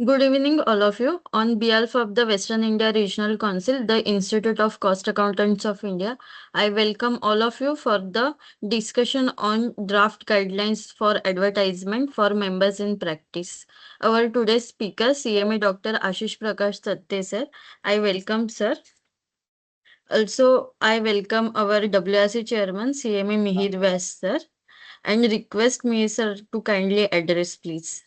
Good evening, all of you. On behalf of the Western India Regional Council, the Institute of Cost Accountants of India, I welcome all of you for the discussion on draft guidelines for advertisement for members in practice. Our today's speaker, CMA Dr. Ashish Prakash Thatte, sir. I welcome, sir. Also, I welcome our WRC chairman, CMA Mihir Vyas, sir, and request me, sir, to kindly address, please.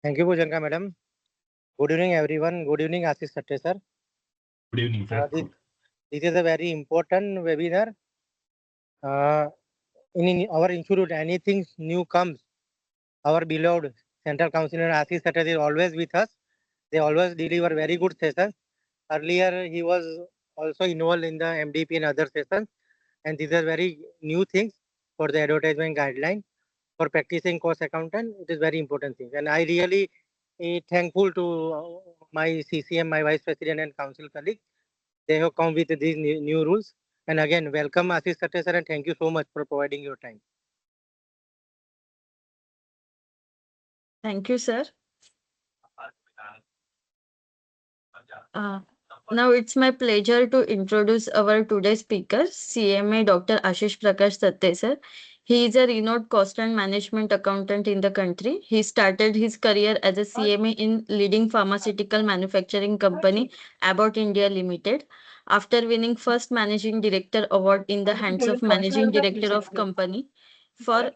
Thank you, Bhujanka madam. Good evening, everyone. Good evening, Ashish Thatte, sir. Good evening, sir. This is a very important webinar. In our institute, anything new comes, our beloved Central Councillor Ashish Thatte is always with us. They always deliver very good sessions. Earlier, he was also involved in the MDP and other sessions. And these are very new things for the advertisement guideline. For practicing cost accountant, it is very important thing. And I really thankful to my CCM, my vice president and council colleagues. They have come with these new rules. And again, welcome Ashish Thatte sir, and thank you so much for providing your time. Thank you, sir. Uh, Now it's my pleasure to introduce our today's speaker, CMA Dr. Ashish Prakash Thatte, sir. He is a renowned cost and management accountant in the country. He started his career as a CMA in leading pharmaceutical manufacturing company Abbott India Limited. After winning first managing director award in the hands of managing director of company for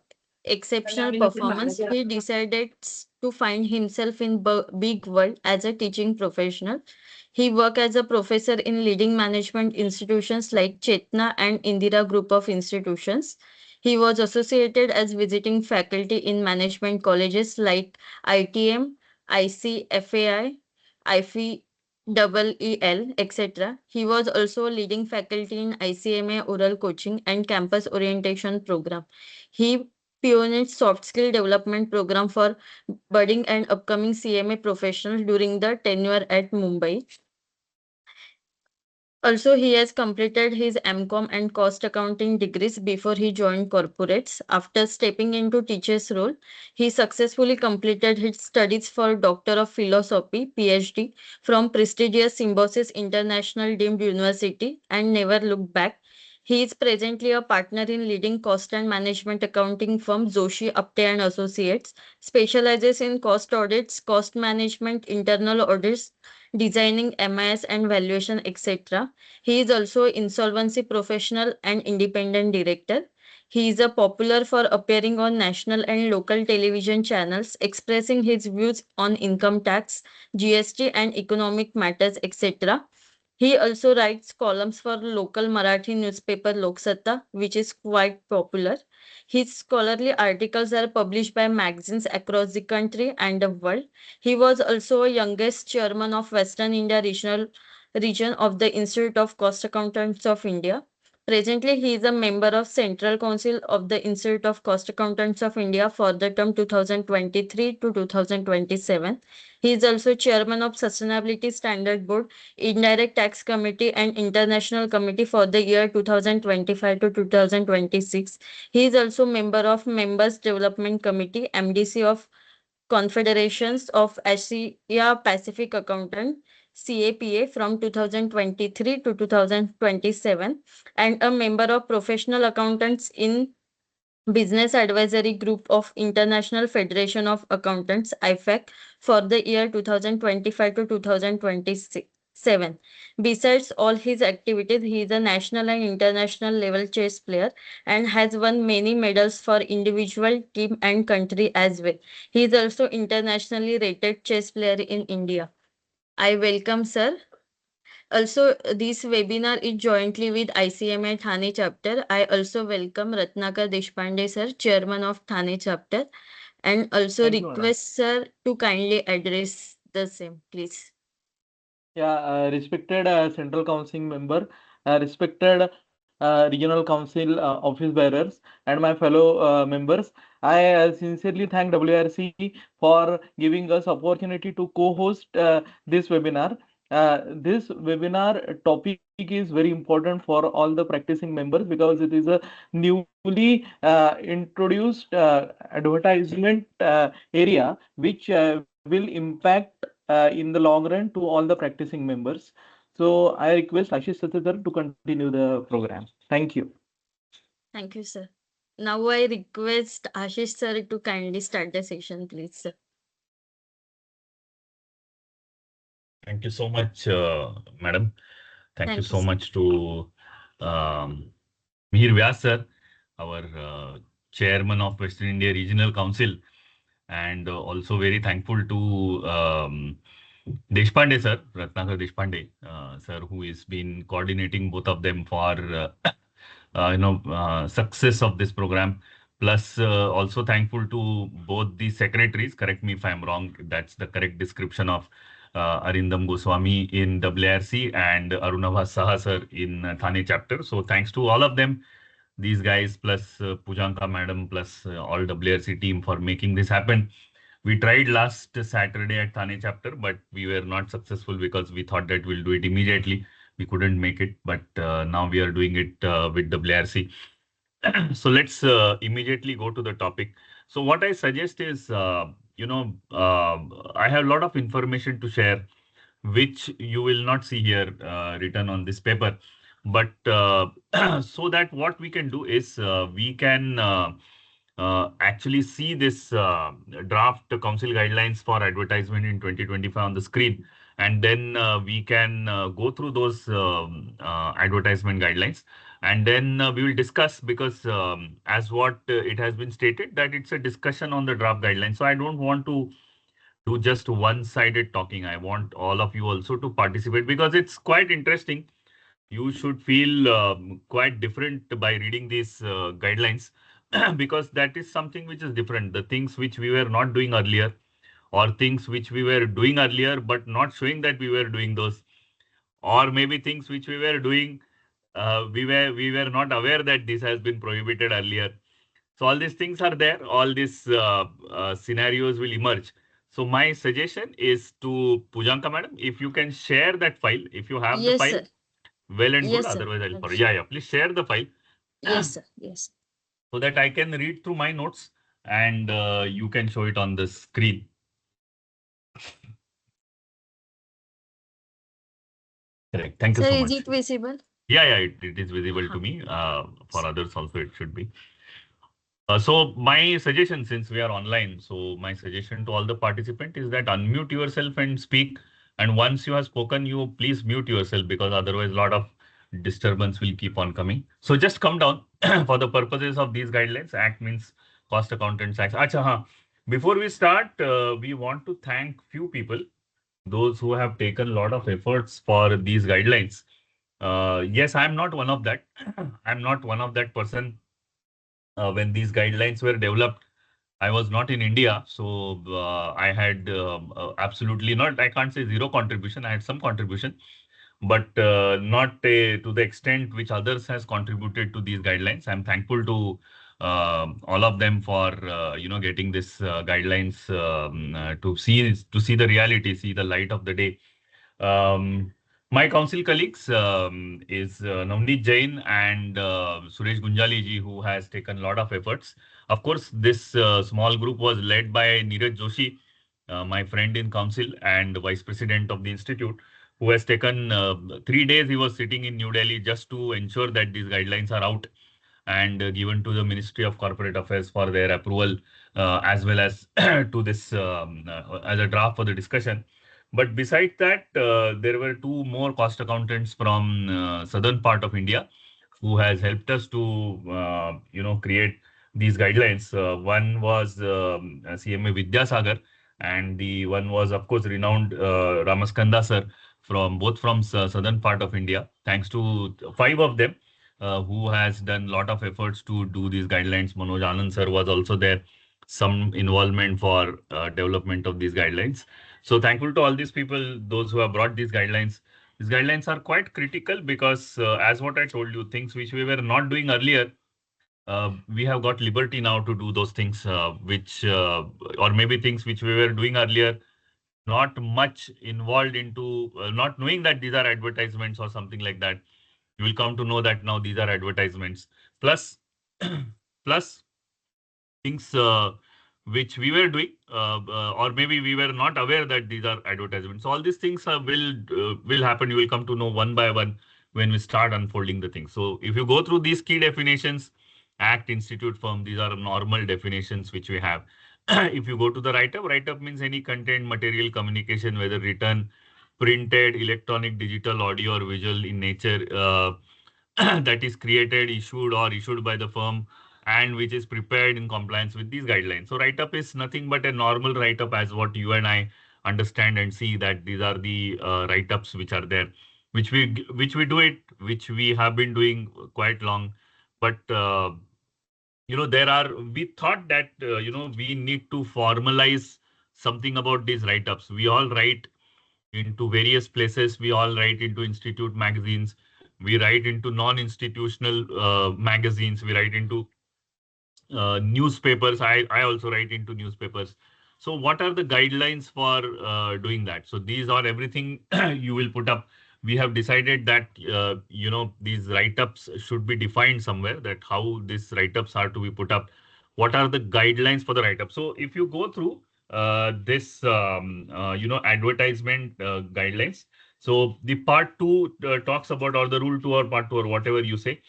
exceptional performance, he decided to find himself in big world as a teaching professional. He worked as a professor in leading management institutions like Chetna and Indira Group of Institutions. He was associated as visiting faculty in management colleges like ITM, ICFAI, IFEEL, etc. He was also leading faculty in ICMA oral coaching and campus orientation program. He pioneered soft skill development program for budding and upcoming CMA professionals during the tenure at Mumbai. Also, he has completed his MCOM and cost accounting degrees before he joined corporates. After stepping into teacher's role, he successfully completed his studies for Doctor of Philosophy (PhD) from prestigious Symbiosis International Deemed University and never looked back. He is presently a partner in leading cost and management accounting firm Joshi Apte and Associates, specializes in cost audits, cost management, internal audits, designing MIS and valuation, etc. He is also insolvency professional and independent director. He is a popular for appearing on national and local television channels, expressing his views on income tax, GST and economic matters, etc. He also writes columns for local Marathi newspaper Lok Satta, which is quite popular. His scholarly articles are published by magazines across the country and the world. He was also a youngest chairman of Western India region of the Institute of Cost Accountants of India. Presently, he is a member of Central Council of the Institute of Cost Accountants of India for the term 2023 to 2027. He is also chairman of Sustainability Standard Board, Indirect Tax Committee and International Committee for the year 2025 to 2026. He is also member of Members Development Committee, MDC of Confederations of Asia Pacific Accountant CAPA from 2023 to 2027 and a member of Professional Accountants in Business Advisory Group of International Federation of Accountants IFAC for the year 2025 to 2027. Besides all his activities, he is a national and international level chess player and has won many medals for individual, team and country as well. He is also internationally rated chess player in India. I welcome sir. Also, this webinar is jointly with ICMAI-Thane chapter. I also welcome Ratnakar Deshpande sir, chairman of Thane chapter, and also Thank you, madam. request sir to kindly address the same, please. Yeah, respected Central Council member, respected Regional Council office bearers, and my fellow members, I sincerely thank WRC for giving us opportunity to co-host this webinar. this webinar topic is very important for all the practicing members because it is a newly introduced advertisement area which will impact in the long run to all the practicing members. So I request Ashish Satyadhar to continue the program. Thank you. Thank you, sir. Now I request Ashish sir to kindly start the session, please, sir. Thank you so much, madam. Thank you Thank you, so sir. much to um, Mihir Vyas sir, our chairman of Western India Regional Council, and also very thankful to Deshpande sir, Ratnakar Deshpande sir, who has been coordinating both of them for success of this program. Plus, also thankful to both the secretaries. Correct me if I'm wrong. That's the correct description of Arindam Goswami in WRC and Arunabha Saha sir in Thane chapter. So thanks to all of them, these guys plus Pujanka madam plus all WRC team for making this happen. We tried last Saturday at Thane chapter, but we were not successful because we thought that we'll do it immediately. We couldn't make it, but now we are doing it with WRC. So let's immediately go to the topic. So what I suggest is, I have a lot of information to share, which you will not see here written on this paper. But so that what we can do is we can actually see this draft council guidelines for advertisement in 2025 on the screen. And then we can go through those advertisement guidelines. And then we will discuss because as what it has been stated that it's a discussion on the draft guidelines. So I don't want to do just one-sided talking. I want all of you also to participate because it's quite interesting. You should feel quite different by reading these guidelines because that is something which is different. The things which we were not doing earlier or things which we were doing earlier but not showing that we were doing those, or maybe things which we were doing, we were not aware that this has been prohibited earlier. So all these things are there. All these scenarios will emerge. So my suggestion is to Pujanka madam, if you can share that file, if you have the Yes, file, sir. well and good. Yes, sir. Otherwise, I'll I'll for share. yeah, yeah. Please share the file Yes, sir. Yes. so that I can read through my notes and you can show it on the screen. Correct. Thank you Sir, so is much. it visible? Yeah, yeah, it is visible to Huh. me. For others also, it should be. So my suggestion, since we are online, so my suggestion to all the participant is that unmute yourself and speak. And once you have spoken, you please mute yourself because otherwise a lot of disturbance will keep on coming. So just come down for the purposes of these guidelines. Act means Cost Accountants Act. Acha, haan. Before we start, we want to thank few people, those who have taken a lot of efforts for these guidelines. Yes, I'm not one of that. I'm not one of that person when these guidelines were developed. I was not in India, so I had absolutely not, I can't say zero contribution. I had some contribution, but not to the extent which others has contributed to these guidelines. I'm thankful to all of them for getting this guidelines to see the reality, see the light of the day. Um, my council colleagues is Navneet Jain and Suresh Gunjali ji, who has taken a lot of efforts. Of course, this small group was led by Neeraj Joshi, my friend in council and vice president of the institute, who has taken 3 days. He was sitting in New Delhi just to ensure that these guidelines are out and given to the Ministry of Corporate Affairs for their approval, as well as to this as a draft for the discussion. But besides that, there were two more cost accountants from southern part of India who has helped us to create these guidelines. One was CMA Vidyasagar, and the one was, of course, renowned Ramaskanda sir from both from southern part of India. Thanks to five of them who has done a lot of efforts to do these guidelines. Manoj Anand sir was also there, some involvement for development of these guidelines. So thankful to all these people, those who have brought these guidelines. These guidelines are quite critical because, as what I told you, things which we were not doing earlier, we have got liberty now to do those things, or maybe things which we were doing earlier, not much involved into not knowing that these are advertisements or something like that. You will come to know that now these are advertisements. Plus, plus things which we were doing, or maybe we were not aware that these are advertisements. So all these things will happen. You will come to know one by one when we start unfolding the things. So if you go through these key definitions, Act, Institute, Firm, these are normal definitions which we have. If you go to the write-up means any content, material, communication, whether written, printed, electronic, digital, audio, or visual in nature, that is created, issued by the firm, and which is prepared in compliance with these guidelines. So write-up is nothing but a normal write-up as what you and I understand and see, that these are the write-ups which are there, which we have been doing quite long. But we thought that we need to formalize something about these write-ups. We all write into various places. We all write into institute magazines. We write into non-institutional magazines. We write into newspapers. I also write into newspapers. So what are the guidelines for doing that? So these are everything you will put up. We have decided that these write-ups should be defined somewhere, that how these write-ups are to be put up. What are the guidelines for the write-up? So if you go through this advertisement guidelines. So the part 2 talks about, or the rule 2 or part 2 or whatever you say,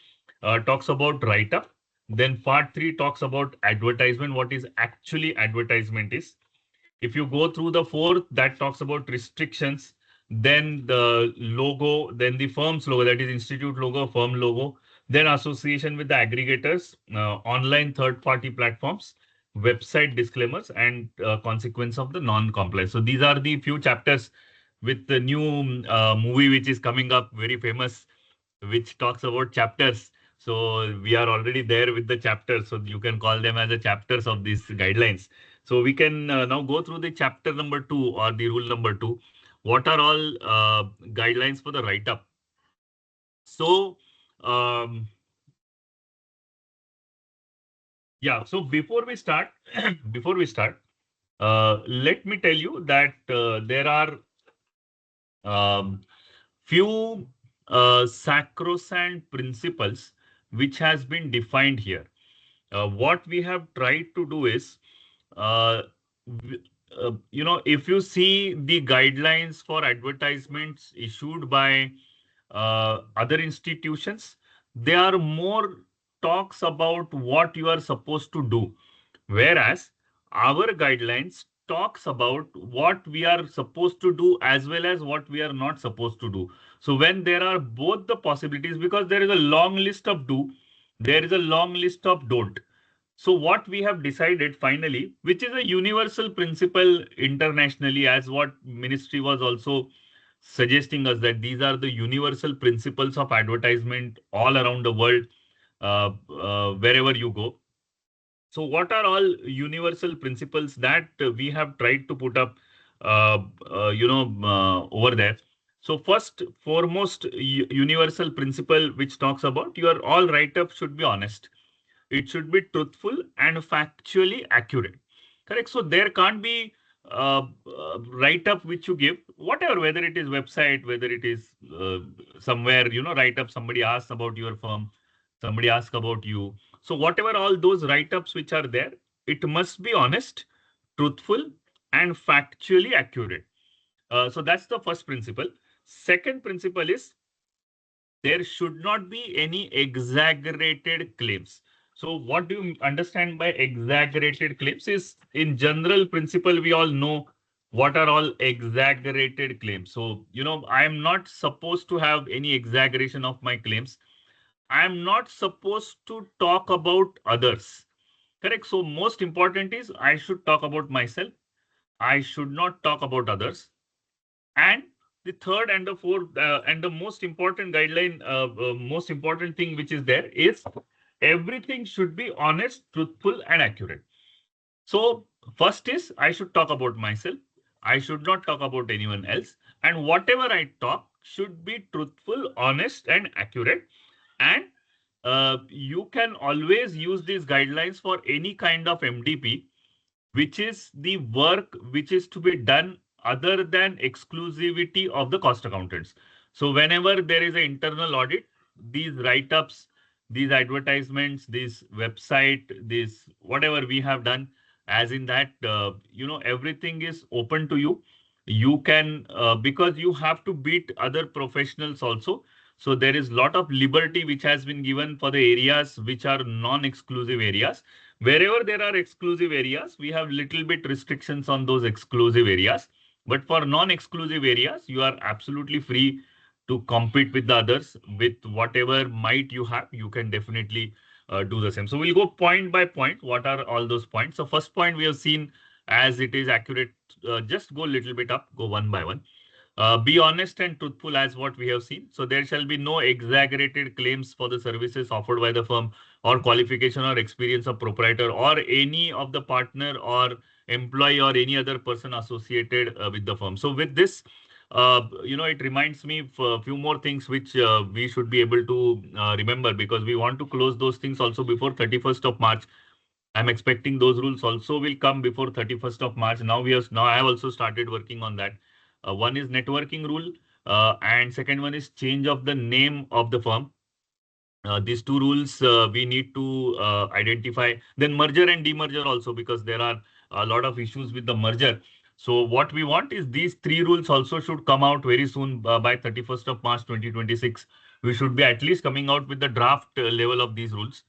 talks about write-up. Then part 3 talks about advertisement, what is actually advertisement is. If you go through the 4th, that talks about restrictions, then the logo, then the firm's logo, that is institute logo, firm logo, then association with the aggregators, online third-party platforms, website disclaimers, and consequence of the non-compliance. So these are the few chapters with the new movie which is coming up, very famous, which talks about chapters. So we are already there with the chapters. So you can call them as the chapters of these guidelines. So we can now go through the chapter number 2 or the rule number 2. What are all guidelines for the write-up? So so before we start, let me tell you that there are few sacrosanct principles which has been defined here. What we have tried to do is, if you see the guidelines for advertisements issued by other institutions, they are more talks about what you are supposed to do, whereas our guidelines talks about what we are supposed to do as well as what we are not supposed to do. So when there are both the possibilities, because there is a long list of do, there is a long list of don't. So what we have decided finally, which is a universal principle internationally, as what ministry was also suggesting us, that these are the universal principles of advertisement all around the world, wherever you go. So what are all universal principles that we have tried to put up over there? So first foremost universal principle which talks about your all write-up should be honest. It should be truthful and factually accurate. Correct. So there can't be write-up which you give, whatever, whether it is website, whether it is somewhere, write-up, somebody asks about your firm, somebody asks about you. So whatever all those write-ups which are there, it must be honest, truthful, and factually accurate. So that's the first principle. Second principle is there should not be any exaggerated claims. So what do you understand by exaggerated claims? Is in general principle, we all know what are all exaggerated claims. So, I am not supposed to have any exaggeration of my claims. I am not supposed to talk about others. Correct. So most important is I should talk about myself. I should not talk about others. And the third and the fourth and the most important guideline, most important thing which is there is everything should be honest, truthful, and accurate. So first is I should talk about myself. I should not talk about anyone else. And whatever I talk should be truthful, honest, and accurate. And you can always use these guidelines for any kind of MDP, which is the work which is to be done other than exclusivity of the cost accountants. So whenever there is an internal audit, these write-ups, these advertisements, this website, this whatever we have done, as in that, everything is open to you. You can, because you have to beat other professionals also. So there is lot of liberty which has been given for the areas which are non-exclusive areas. Wherever there are exclusive areas, we have little bit restrictions on those exclusive areas. But for non-exclusive areas, you are absolutely free to compete with the others with whatever might you have. You can definitely do the same. So we'll go point by point. What are all those points? So first point we have seen as it is accurate. Just go a little bit up, go one by one. Be honest and truthful as what we have seen. So there shall be no exaggerated claims for the services offered by the firm or qualification or experience of proprietor or any of the partner or employee or any other person associated with the firm. So with this, it reminds me of a few more things which we should be able to remember, because we want to close those things also before 31st of March. I'm expecting those rules also will come before 31st of March. Now I have also started working on that. One is networking rule, and second one is change of the name of the firm. These two rules we need to identify. Then merger and demerger also, because there are a lot of issues with the merger. So what we want is these three rules also should come out very soon, by 31st of March 2026. We should be at least coming out with the draft level of these rules.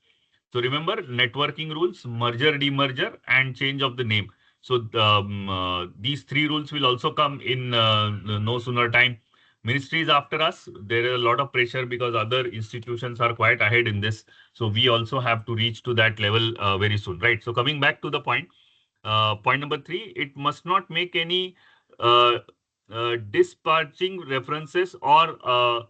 So remember, networking rules, merger, demerger, and change of the name. So these three rules will also come in no sooner time. Ministry is after us. There is a lot of pressure because other institutions are quite ahead in this. So we also have to reach to that level very soon, right? So coming back to the point, point number 3, it must not make any uh, disparaging references or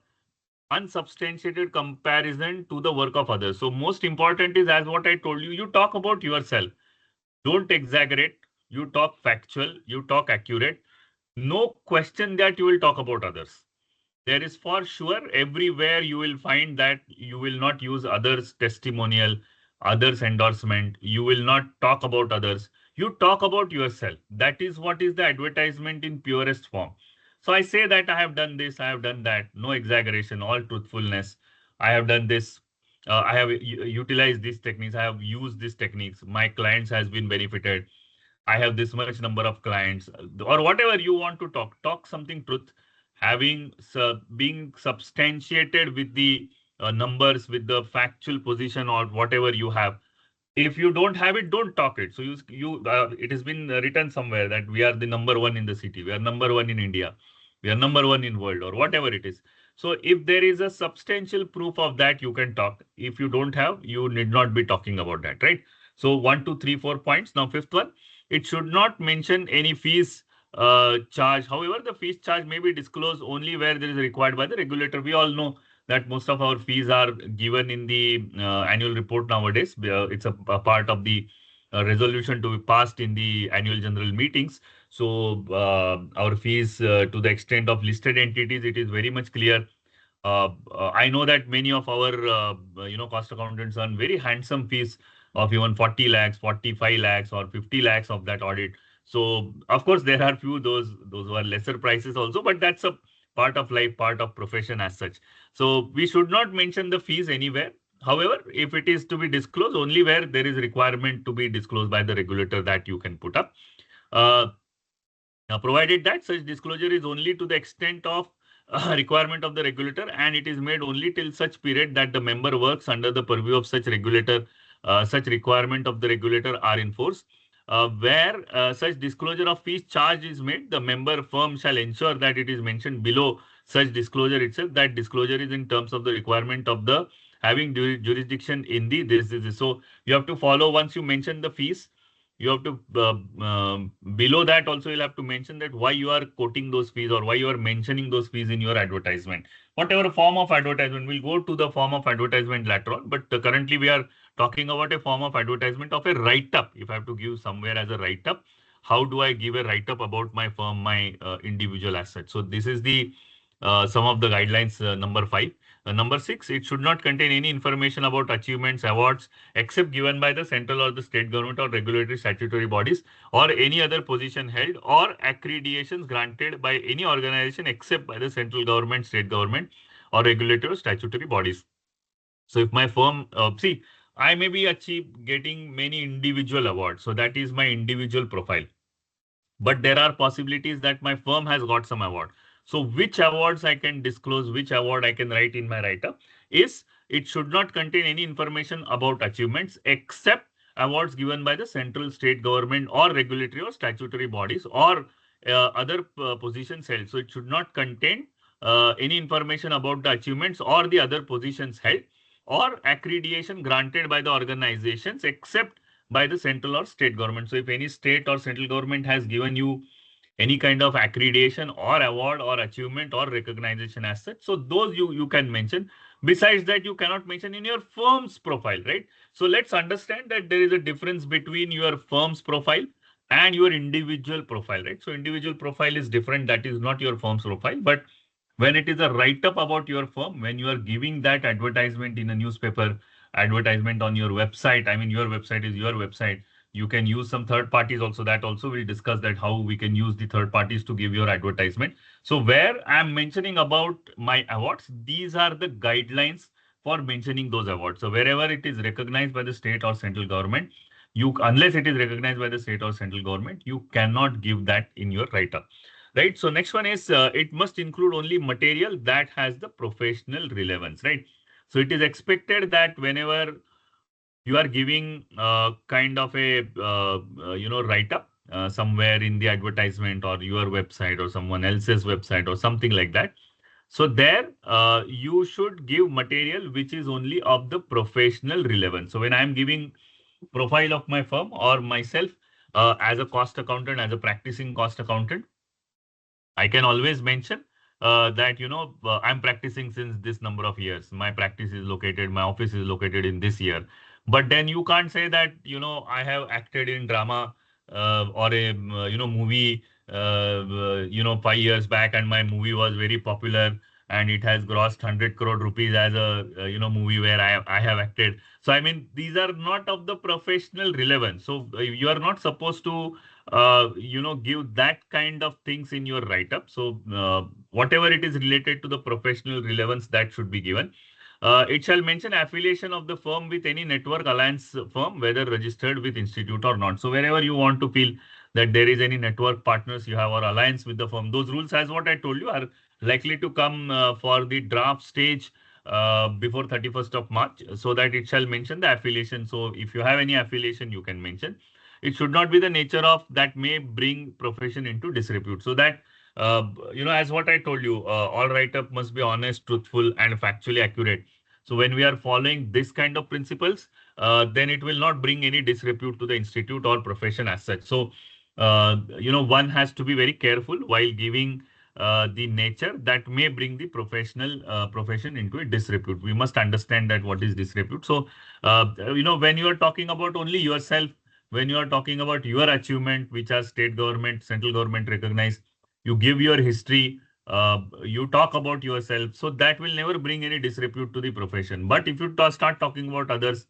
unsubstantiated comparison to the work of others. So most important is, as what I told you, you talk about yourself. Don't exaggerate. You talk factual. You talk accurate. No question that you will talk about others. There is for sure everywhere you will find that you will not use others' testimonial, others' endorsement. You will not talk about others. You talk about yourself. That is what is the advertisement in purest form. So I say that I have done this, I have done that. No exaggeration, all truthfulness. I have done this. I have utilized these techniques. I have used these techniques. My clients has been benefited. I have this much number of clients, or whatever you want to talk something truth, having being substantiated with the numbers, with the factual position or whatever you have. If you don't have it, don't talk it. So it has been written somewhere that we are the number one in the city, we are number one in India, we are number one in world, or whatever it is. So if there is a substantial proof of that, you can talk. If you don't have, you need not be talking about that, right? So 1, 2, 3, 4 points. Now fifth one, it should not mention any fees charge. However, the fees charge may be disclosed only where there is required by the regulator. We all know that most of our fees are given in the annual report nowadays. It's a part of the resolution to be passed in the annual general meetings. So our fees to the extent of listed entities, it is very much clear. I know that many of our cost accountants earn very handsome fees of even 40 lakhs, 45 lakhs, or 50 lakhs of that audit. So of course there are few those who are lesser prices also, but that's a part of life, part of profession as such. So we should not mention the fees anywhere. However, if it is to be disclosed, only where there is requirement to be disclosed by the regulator, that you can put up. Now, provided that such disclosure is only to the extent of requirement of the regulator, and it is made only till such period that the member works under the purview of such regulator, such requirement of the regulator are in force. Where such disclosure of fees charge is made, the member firm shall ensure that it is mentioned below such disclosure itself, that disclosure is in terms of the requirement of the having jurisdiction in the this. So you have to follow. Once you mention the fees, you have to below that also you'll have to mention that why you are quoting those fees or why you are mentioning those fees in your advertisement. Whatever form of advertisement, we'll go to the form of advertisement later on, but currently we are talking about a form of advertisement of a write-up. If I have to give somewhere as a write-up, how do I give a write-up about my firm, my individual assets? So this is the some of the guidelines, number 5. Number 6, it should not contain any information about achievements, awards, except given by the central or the state government or regulatory statutory bodies or any other position held or accreditations granted by any organization except by the central government, state government or regulatory or statutory bodies. So if my firm, see, I may be getting many individual awards. So that is my individual profile. But there are possibilities that my firm has got some award. So which awards I can disclose, which award I can write in my write-up is it should not contain any information about achievements except awards given by the central state government or regulatory or statutory bodies or other positions held. So it should not contain any information about the achievements or the other positions held or accreditation granted by the organizations except by the central or state government. So if any state or central government has given you any kind of accreditation or award or achievement or recognition as such, so those you can mention. Besides that, you cannot mention in your firm's profile, right? So let's understand that there is a difference between your firm's profile and your individual profile, right? So individual profile is different. That is not your firm's profile. But when it is a write-up about your firm, when you are giving that advertisement in a newspaper, advertisement on your website, I mean, your website is your website. You can use some third parties also. That also we'll discuss that how we can use the third parties to give your advertisement. So where I'm mentioning about my awards, these are the guidelines for mentioning those awards. So wherever it is recognized by the state or central government, unless it is recognized by the state or central government, you cannot give that in your write-up. Right. So next one is it must include only material that has the professional relevance. Right. So it is expected that whenever you are giving kind of a write up somewhere in the advertisement or your website or someone else's website or something like that. So there you should give material which is only of the professional relevance. So when I am giving profile of my firm or myself as a cost accountant, as a practicing cost accountant, I can always mention that, I'm practicing since this number of years. My practice is located, my office is located in this year. But then you can't say that, I have acted in drama or a, movie, 5 years back and my movie was very popular and it has grossed 100 crore rupees as a, movie where I have acted. So, I mean, these are not of the professional relevance. So you are not supposed to give that kind of things in your write-up. So whatever it is related to the professional relevance, that should be given. It shall mention affiliation of the firm with any network alliance firm, whether registered with institute or not. So wherever you want to feel that there is any network partners you have or alliance with the firm, those rules, as what I told you, are likely to come for the draft stage before 31st of March, so that it shall mention the affiliation. So if you have any affiliation, you can mention. It should not be the nature of that may bring profession into disrepute. So that, as what I told you, all write-up must be honest, truthful, and factually accurate. So when we are following this kind of principles, then it will not bring any disrepute to the institute or profession as such. So, one has to be very careful while giving the nature that may bring the profession into a disrepute. We must understand that what is disrepute. So, when you are talking about only yourself, when you are talking about your achievement, which are state government, central government recognized, you give your history, you talk about yourself. So that will never bring any disrepute to the profession. But if you start talking about others,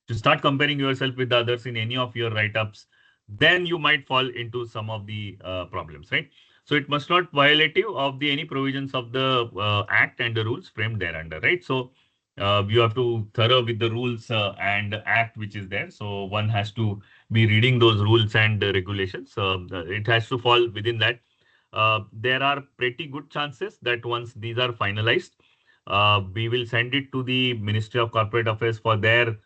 to start comparing yourself with others in any of your write-ups, then you might fall into some of the problems, right? So it must not violative of the any provisions of the act and the rules framed thereunder, right? So you have to thorough with the rules and act which is there. So one has to be reading those rules and regulations. It has to fall within that. There are pretty good chances that once these are finalized, we will send it to the Ministry of Corporate Affairs for their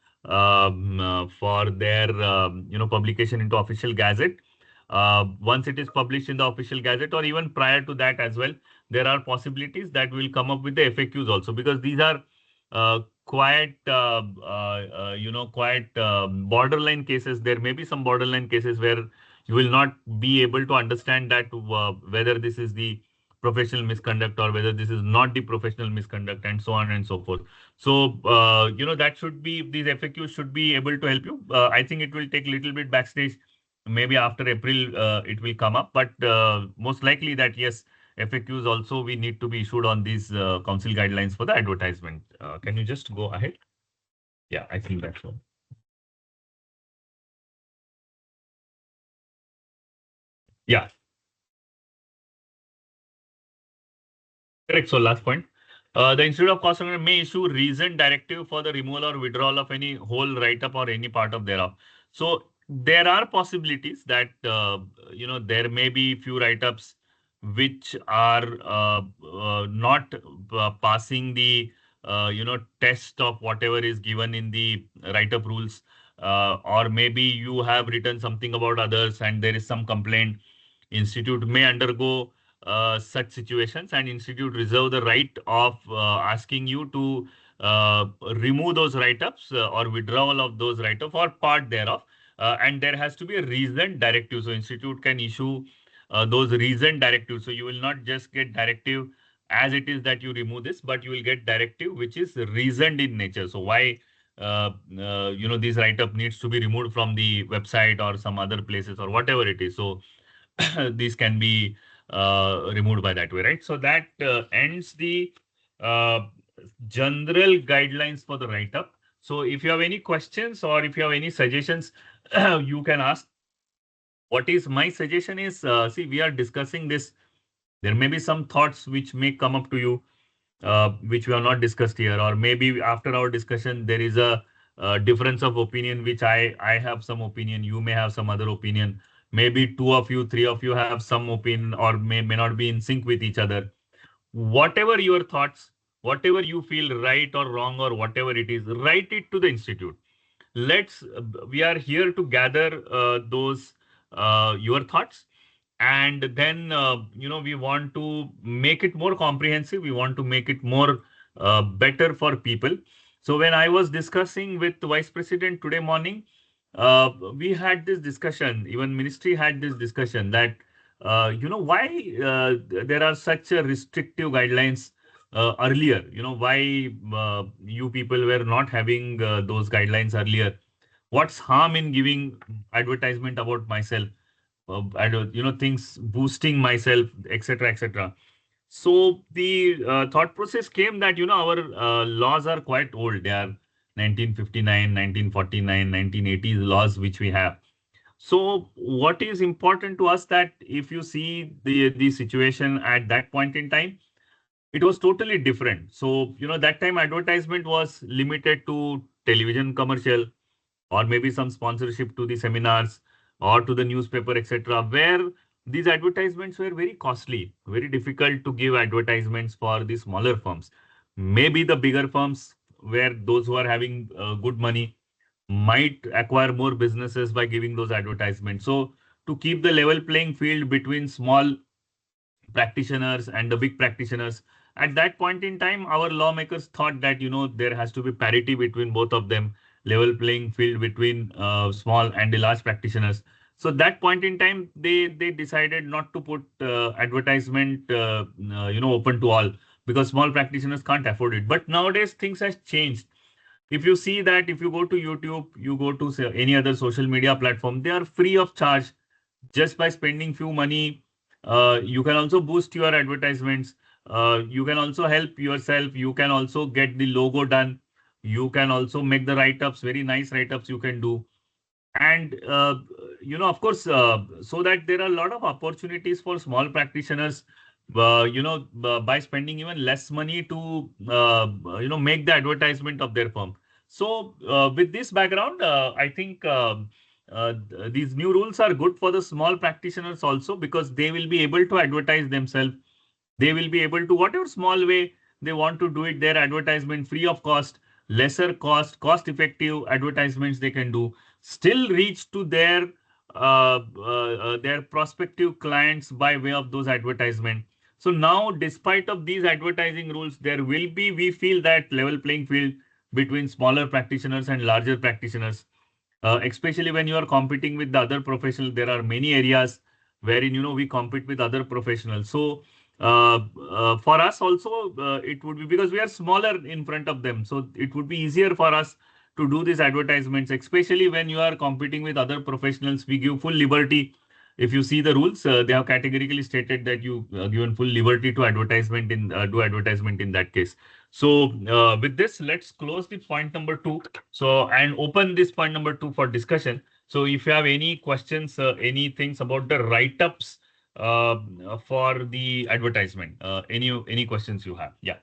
publication into official gazette. Once it is published in the official gazette, or even prior to that as well, there are possibilities that will come up with the FAQs also, because these are quite borderline cases. There may be some borderline cases where you will not be able to understand that whether this is the professional misconduct or whether this is not the professional misconduct, and so on and so forth. So that should be, these FAQs should be able to help you. I think it will take a little bit backstage. Maybe after April it will come up, but most likely that yes, FAQs also we need to be issued on these council guidelines for the advertisement. Can you just go ahead? Yeah, I think that's all. Yeah, correct. So last point. The Institute of Cost Accounting may issue reasoned directive for the removal or withdrawal of any whole write-up or any part of thereof. So there are possibilities that there may be few write-ups which are not passing the test of whatever is given in the write-up rules, or maybe you have written something about others and there is some complaint. Institute may undergo such situations, and institute reserve the right of asking you to remove those write-ups or withdrawal of those write-up or part thereof, and there has to be a reasoned directive. So institute can issue those reasoned directives. So you will not just get directive as it is that you remove this, but you will get directive which is reasoned in nature. So why this write-up needs to be removed from the website or some other places or whatever it is. So these can be removed by that way, right? So that ends the uh, general guidelines for the write-up. So if you have any questions or if you have any suggestions, you can ask. What is my suggestion is, see, we are discussing this. There may be some thoughts which may come up to you, which we have not discussed here, or maybe after our discussion, there is a difference of opinion, which I have some opinion, you may have some other opinion. Maybe two of you, three of you have some opinion or may not be in sync with each other. Whatever your thoughts, whatever you feel right or wrong or whatever it is, write it to the institute. We are here to gather those your thoughts, and then we want to make it more comprehensive, we want to make it more better for people. So when I was discussing with the vice president today morning, we had this discussion, even ministry had this discussion that why there are such a restrictive guidelines earlier, why you people were not having those guidelines earlier. What's harm in giving advertisement about myself? I don't, things boosting myself, etc., etc. So the thought process came that, our laws are quite old. They are 1959, 1949, 1980s laws which we have. So what is important to us that if you see the situation at that point in time, it was totally different. So, that time advertisement was limited to television commercial, or maybe some sponsorship to the seminars or to the newspaper, etc., where these advertisements were very costly, very difficult to give advertisements for the smaller firms. Maybe the bigger firms, where those who are having good money, might acquire more businesses by giving those advertisements. So to keep the level playing field between small practitioners and the big practitioners, at that point in time, our lawmakers thought that there has to be parity between both of them, level playing field between small and the large practitioners. So that point in time, they decided not to put advertisement open to all, because small practitioners can't afford it. But nowadays things has changed. If you see that, if you go to YouTube, you go to say, any other social media platform, they are free of charge. Just by spending few money, you can also boost your advertisements. You can also help yourself. You can also get the logo done. You can also make the write-ups, very nice write-ups you can do. And, of course, so that there are a lot of opportunities for small practitioners, by spending even less money to, make the advertisement of their firm. So with this background, I think these new rules are good for the small practitioners also, because they will be able to advertise themselves. They will be able to, whatever small way they want to do it, their advertisement free of cost, lesser cost effective advertisements they can do, still reach to their prospective clients by way of those advertisement. So now, despite of these advertising rules, there will be, we feel, that level playing field between smaller practitioners and larger practitioners. Especially when you are competing with the other professionals, there are many areas wherein we compete with other professionals. So for us also, it would be, because we are smaller in front of them, so it would be easier for us to do these advertisements. Especially when you are competing with other professionals, we give full liberty. if you see the rules, they have categorically stated that you given full liberty to advertisement in do advertisement in that case. So with this, let's close the point number 2. So and open this point number 2 for discussion. So if you have any questions, any things about the write-ups for the advertisement, any questions you have? Yeah.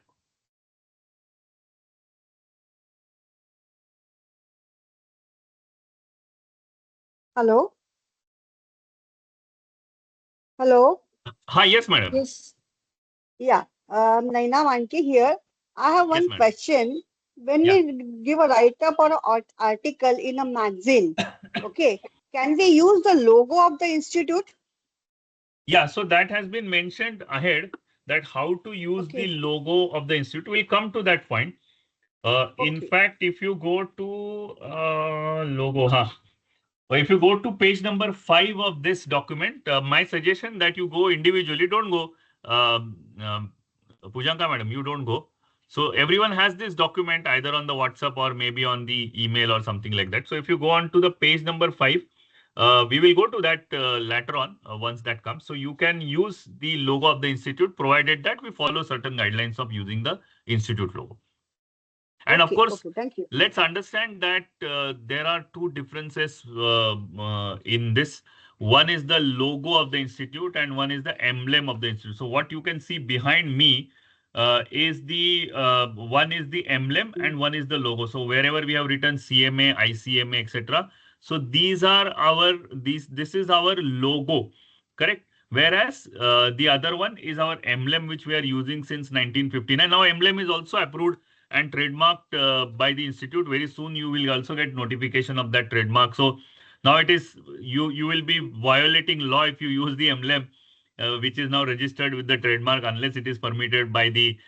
Hello? Hello? Hi, yes, madam. Yes. Yeah, Naina Manke here. I have Yes, one madam. question. When Yeah. we give a write-up or an article in a magazine, okay, can we use the logo of the institute? Yeah, so that has been mentioned ahead that how to use the Okay, logo of the institute. We'll come to that point. In okay, fact, if you go to logo, or if you go to page number 5 of this document, my suggestion that you go individually, don't go. Pujanka madam, you don't go. So everyone has this document either on the WhatsApp or maybe on the email or something like that. So if you go on to the page number 5, we will go to that later on once that comes. So you can use the logo of the institute provided that we follow certain guidelines of using the institute logo. And of okay, course, okay, thank you. let's understand that there are two differences in this. One is the logo of the institute and one is the emblem of the institute. So what you can see behind me is the one is the emblem and one is the logo. So wherever we have written CMA, ICMA, etc. So these are our this is our logo, correct? Whereas the other one is our emblem, which we are using since 1959. Now emblem is also approved and trademarked by the institute. Very soon you will also get notification of that trademark. So now it is you will be violating law if you use the emblem which is now registered with the trademark unless it is permitted by the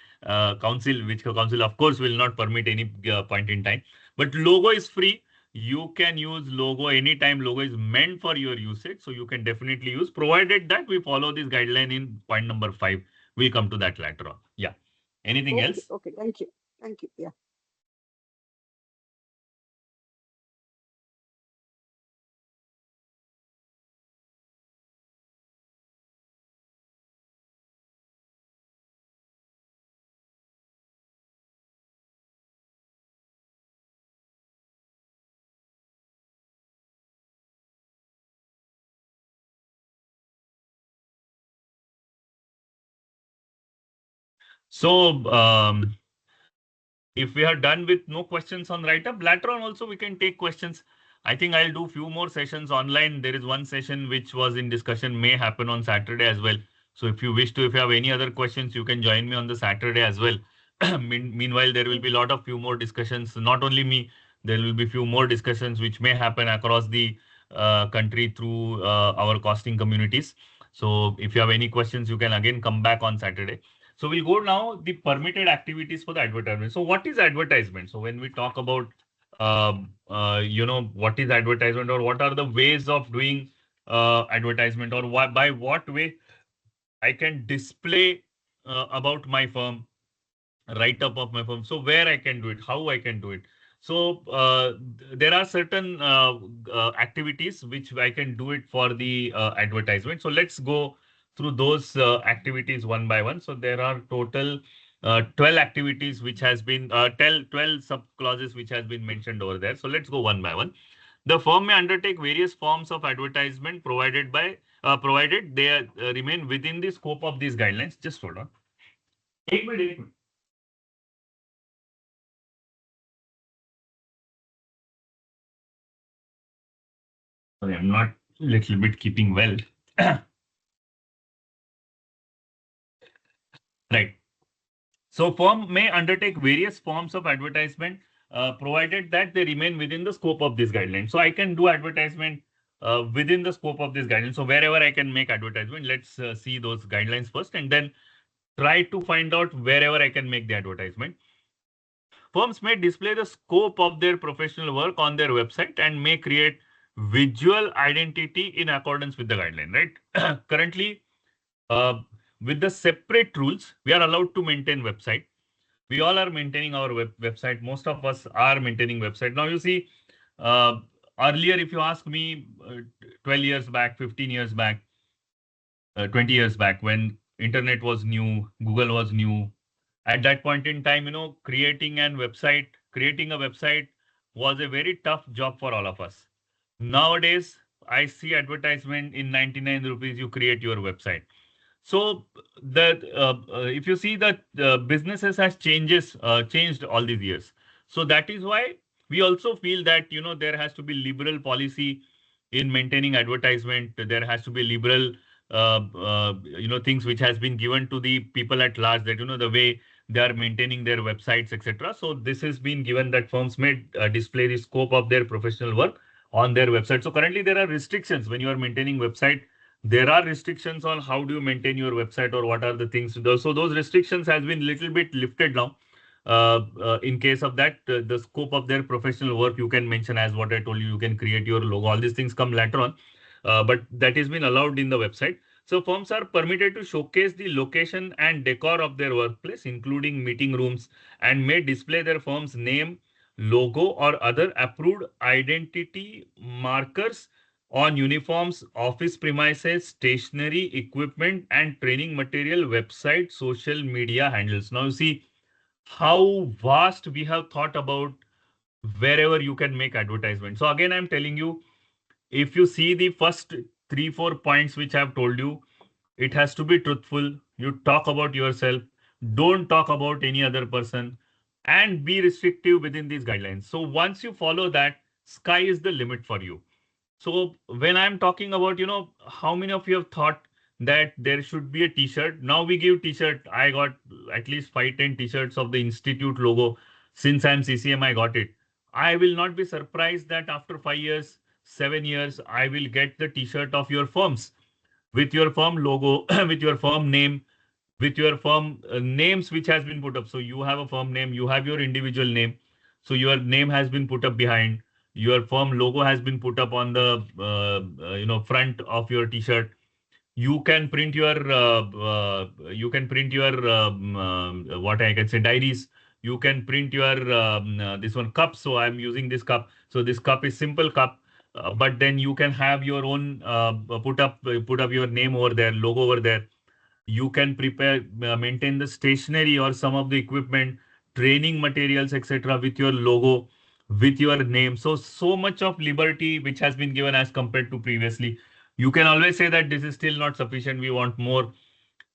council, which council of course will not permit any point in time. But logo is free. You can use logo anytime. Logo is meant for your usage, so you can definitely use, provided that we follow this guideline in point number 5. We'll come to that later on. Yeah. Anything Okay, else? okay, thank you. Thank you. Yeah. So if we are done with no questions on write-up, later on also we can take questions. I think I'll do few more sessions online. There is one session which was in discussion, may happen on Saturday as well. So if you wish to, if you have any other questions, you can join me on the Saturday as well. Meanwhile, there will be a lot of few more discussions. Not only me, there will be few more discussions which may happen across the country through our costing communities. So if you have any questions, you can again come back on Saturday. So we'll go now the permitted activities for the advertisement. So what is advertisement? So when we talk about, what is advertisement or what are the ways of doing advertisement or by what way I can display about my firm, write up of my firm. So where I can do it, how I can do it. So there are certain activities which I can do it for the advertisement. So let's go through those activities one by one. So there are total 12 activities which has been 12 sub clauses which has been mentioned over there. So let's go one by one. The firm may undertake various forms of advertisement provided they remain within the scope of these guidelines. Just hold on. 1 minute, 1 minute. Sorry, I'm not little bit keeping well. Right. So firm may undertake various forms of advertisement provided that they remain within the scope of this guideline. So I can do advertisement within the scope of this guideline. So wherever I can make advertisement, let's see those guidelines first and then try to find out wherever I can make the advertisement. Firms may display the scope of their professional work on their website and may create visual identity in accordance with the guideline, right? Currently, uh, with the separate rules, we are allowed to maintain website. We all are maintaining our website. Most of us are maintaining website. Now you see, uh, earlier, if you ask me, 12 years back, 15 years back, 20 years back, when internet was new, Google was new, at that point in time, creating a website was a very tough job for all of us. Nowadays, I see advertisement in 99 rupees, you create your website. So if you see that businesses has changed all these years. So that is why we also feel that there has to be liberal policy in maintaining advertisement. There has to be liberal things which has been given to the people at large, that the way they are maintaining their websites, etc. So this has been given that firms may display the scope of their professional work on their website. So currently there are restrictions when you are maintaining website. There are restrictions on how do you maintain your website or what are the things to do. So those restrictions has been little bit lifted now. In case of that, the scope of their professional work you can mention, as what I told you, you can create your logo. All these things come later on, but that has been allowed in the website. So firms are permitted to showcase the location and decor of their workplace, including meeting rooms, and may display their firm's name, logo, or other approved identity markers on uniforms, office premises, stationery, equipment, and training material, website, social media handles. Now you see how vast we have thought about wherever you can make advertisement. So again, I'm telling you, if you see the first 3-4 points which I've told you, it has to be truthful. You talk about yourself, don't talk about any other person, and be restrictive within these guidelines. So once you follow that, sky is the limit for you. So when I'm talking about, how many of you have thought that there should be a t-shirt? Now we give t-shirt. I got at least 5-10 t-shirts of the institute logo since I'm CCM. I got it. I will not be surprised that after 5 years, 7 years, I will get the t-shirt of your firms with your firm logo, with your firm name, with your firm names which has been put up. So you have a firm name, you have your individual name. So your name has been put up behind. Your firm logo has been put up on the front of your t-shirt. You can print your what I can say, diaries. You can print your this one cup. So I'm using this cup. So this cup is simple cup. But then you can have your own put up your name over there, logo over there. You can maintain the stationery or some of the equipment, training materials, etc., with your logo, with your name. So much of liberty which has been given as compared to previously. You can always say that this is still not sufficient, we want more.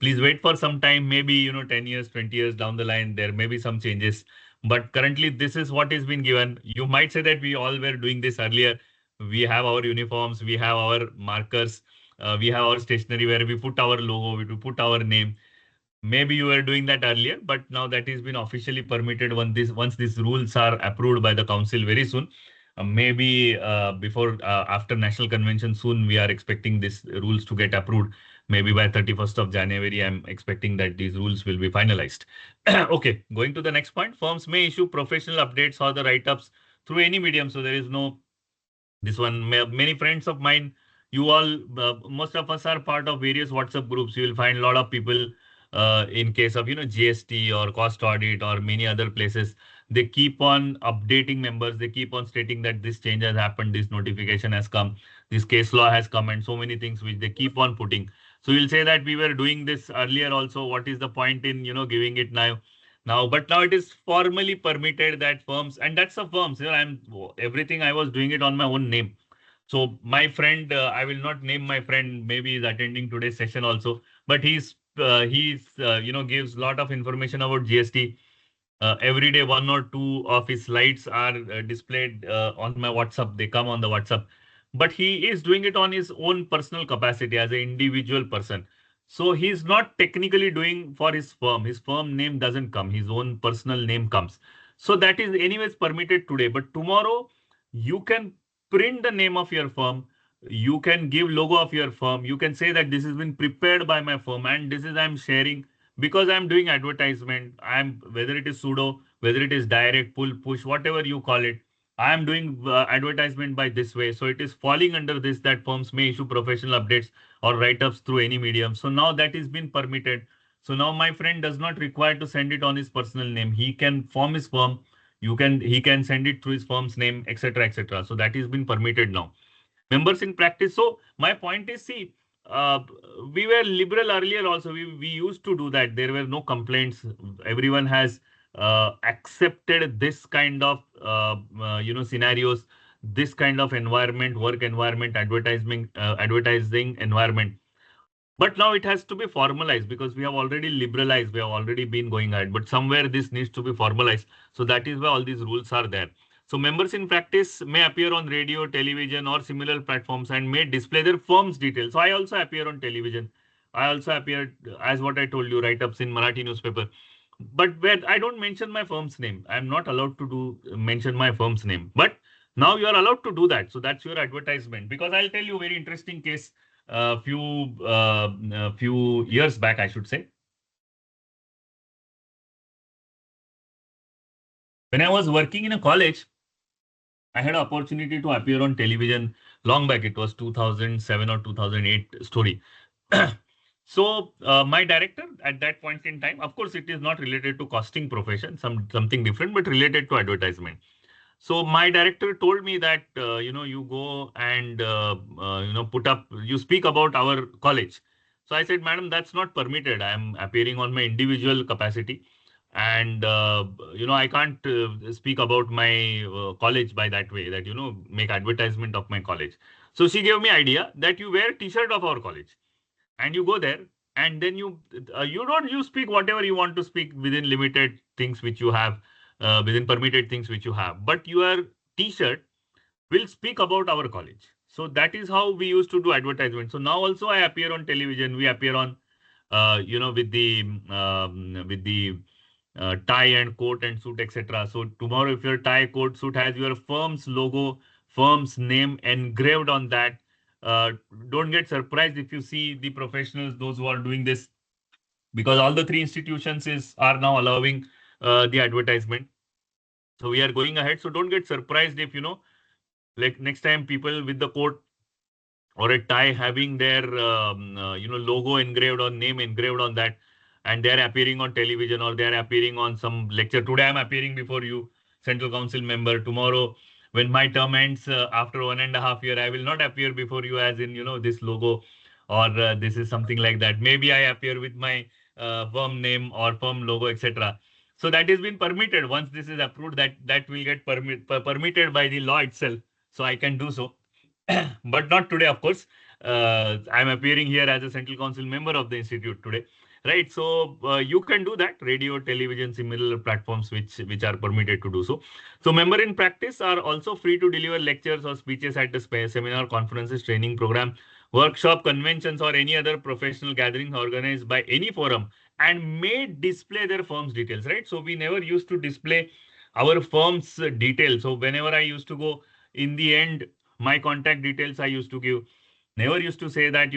Please wait for some time, maybe 10 years, 20 years down the line, there may be some changes. But currently this is what is being given. You might say that we all were doing this earlier. We have our uniforms, we have our markers, we have our stationery where we put our logo, we put our name. Maybe you were doing that earlier, but now that has been officially permitted once these rules are approved by the council very soon. Maybe after national convention soon, we are expecting these rules to get approved. Maybe by 31st of January, I'm expecting that these rules will be finalized. Okay, going to the next point. Firms may issue professional updates or the write-ups through any medium. So there is no this one. Many friends of mine, you all, most of us are part of various WhatsApp groups. You will find a lot of people in case of GST or cost audit or many other places. They keep on updating members. They keep on stating that this change has happened, this notification has come, this case law has come, and so many things which they keep on putting. So you'll say that we were doing this earlier also. What is the point in giving it now? But now it is formally permitted that firms, and that's the firms. Everything I was doing it on my own name. So my friend, I will not name my friend. Maybe he's attending today's session also, but he's gives a lot of information about GST. Every day, 1 or 2 of his slides are displayed on my WhatsApp. They come on the WhatsApp, but he is doing it on his own personal capacity as an individual person. So he's not technically doing for his firm. His firm name doesn't come. His own personal name comes. So that is anyways permitted today. But tomorrow you can print the name of your firm. You can give logo of your firm. You can say that this has been prepared by my firm and this is I'm sharing because I'm doing advertisement. Whether it is pseudo, whether it is direct, pull, push, whatever you call it. I am doing advertisement by this way. So it is falling under this that firms may issue professional updates or write-ups through any medium. So now that is been permitted. So now my friend does not require to send it on his personal name. He can form his firm. He can send it through his firm's name, etc., etc. So that has been permitted now. Members in practice. So my point is, see, uh, we were liberal earlier also. We used to do that. There were no complaints. Everyone has accepted this kind of scenarios, this kind of environment, work environment, advertising environment. But now it has to be formalized because we have already liberalized. We have already been going ahead. But somewhere this needs to be formalized. So that is why all these rules are there. So members in practice may appear on radio, television, or similar platforms and may display their firm's details. So I also appear on television. I also appear, as what I told you, write-ups in Marathi newspaper. But where I don't mention my firm's name, I'm not allowed to mention my firm's name. But now you are allowed to do that. So that's your advertisement. Because I'll tell you a very interesting case. Few years back, I should say. When I was working in a college, I had an opportunity to appear on television long back. It was 2007 or 2008 story. So my director at that point in time, of course, it is not related to costing profession, something different, but related to advertisement. So my director told me that, you go and, you speak about our college. So I said, madam, that's not permitted. I'm appearing on my individual capacity. And, I can't speak about my college by that way that, make advertisement of my college. So she gave me idea that you wear t-shirt of our college and you go there and then you speak whatever you want to speak within limited things which you have, within permitted things which you have, but your t-shirt will speak about our college. So that is how we used to do advertisement. So now also I appear on television. We appear on with the tie and coat and suit, etc. So tomorrow if your tie, coat, suit has your firm's logo, firm's name engraved on that, uh, don't get surprised if you see the professionals, those who are doing this, because all the three institutions are now allowing the advertisement. So we are going ahead. So don't get surprised if, like next time people with the coat or a tie having their logo engraved or name engraved on that, and they're appearing on television or they're appearing on some lecture. Today I'm appearing before you, Central Council member. Tomorrow, when my term ends after 1.5 years, I will not appear before you as in, this logo or this is something like that. Maybe I appear with my firm name or firm logo, etc. So that has been permitted. Once this is approved, that will get permitted by the law itself. So I can do so. But not today, of course. I'm appearing here as a Central Council member of the institute today, right? So you can do that, radio, television, similar platforms which are permitted to do so. So member in practice are also free to deliver lectures or speeches at the seminar, conferences, training program, workshop, conventions, or any other professional gathering organized by any forum, and may display their firm's details, right? So we never used to display our firm's details. So whenever I used to go, in the end, my contact details I used to give. Never used to say that,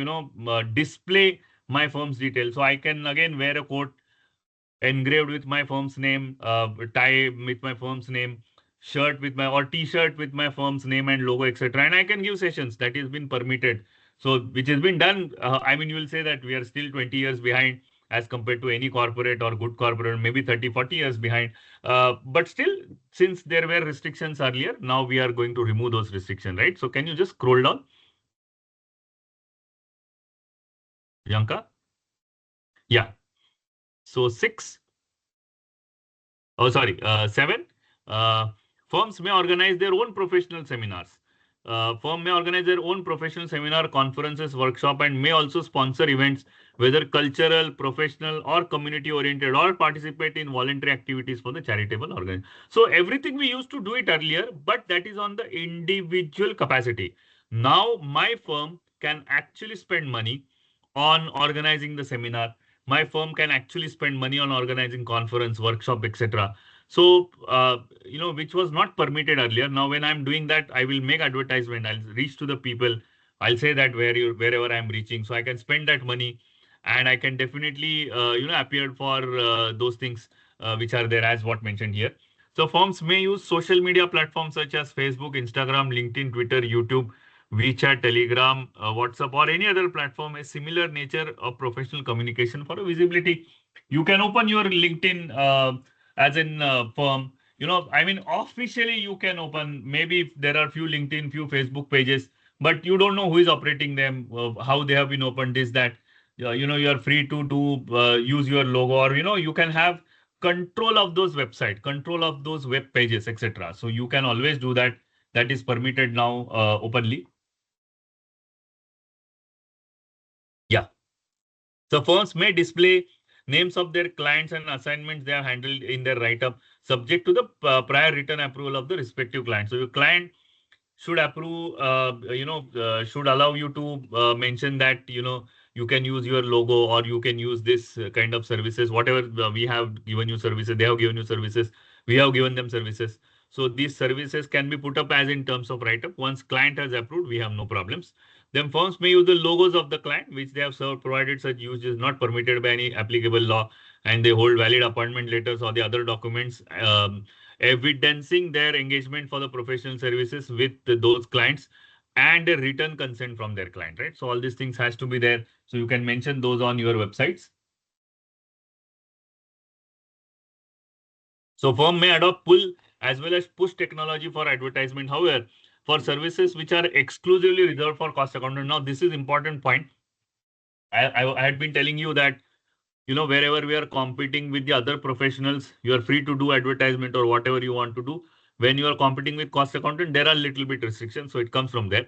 display my firm's details. So I can again wear a coat engraved with my firm's name, tie with my firm's name, shirt with my or t-shirt with my firm's name and logo, etc. And I can give sessions that has been permitted. So which has been done. I mean, you will say that we are still 20 years behind as compared to any corporate or good corporate, maybe 30, 40 years behind. But still, since there were restrictions earlier, now we are going to remove those restrictions, right? So can you just scroll down? Yanka? Yeah. So 6. Oh, sorry. 7. Uh, Firms may organize their own professional seminars. Firm may organize their own professional seminar, conferences, workshop, and may also sponsor events, whether cultural, professional, or community-oriented, or participate in voluntary activities for the charitable organization. So everything we used to do it earlier, but that is on the individual capacity. Now my firm can actually spend money on organizing the seminar. My firm can actually spend money on organizing conference, workshop, etc. So, which was not permitted earlier. Now, when I'm doing that, I will make advertisement. I'll reach to the people. I'll say that wherever I'm reaching, so I can spend that money, and I can definitely, appear for those things which are there as what mentioned here. So, firms may use social media platforms such as Facebook, Instagram, LinkedIn, Twitter, YouTube, WeChat, Telegram, WhatsApp, or any other platform, a similar nature of professional communication for visibility. You can open your LinkedIn as in firm. I mean, officially you can open, maybe if there are few LinkedIn, few Facebook pages, but you don't know who is operating them, how they have been opened, this, that. You are free to use your logo, or, you can have control of those website, control of those web pages, etc. So you can always do that. That is permitted now openly. Yeah. So firms may display names of their clients and assignments they have handled in their write-up, subject to the prior written approval of the respective client. So your client should approve, should allow you to mention that, you can use your logo, or you can use this kind of services, whatever we have given you services, they have given you services, we have given them services. So these services can be put up as in terms of write-up. Once client has approved, we have no problems. Then firms may use the logos of the client, which they have served, provided such use is not permitted by any applicable law, and they hold valid appointment letters or the other documents evidencing their engagement for the professional services with those clients, and a written consent from their client, right? So all these things has to be there. So you can mention those on your websites. So firm may adopt pull as well as push technology for advertisement. However, for services which are exclusively reserved for cost accountant, now this is important point. I had been telling you that, wherever we are competing with the other professionals, you are free to do advertisement or whatever you want to do. When you are competing with cost accountant, there are little bit restrictions. So it comes from there.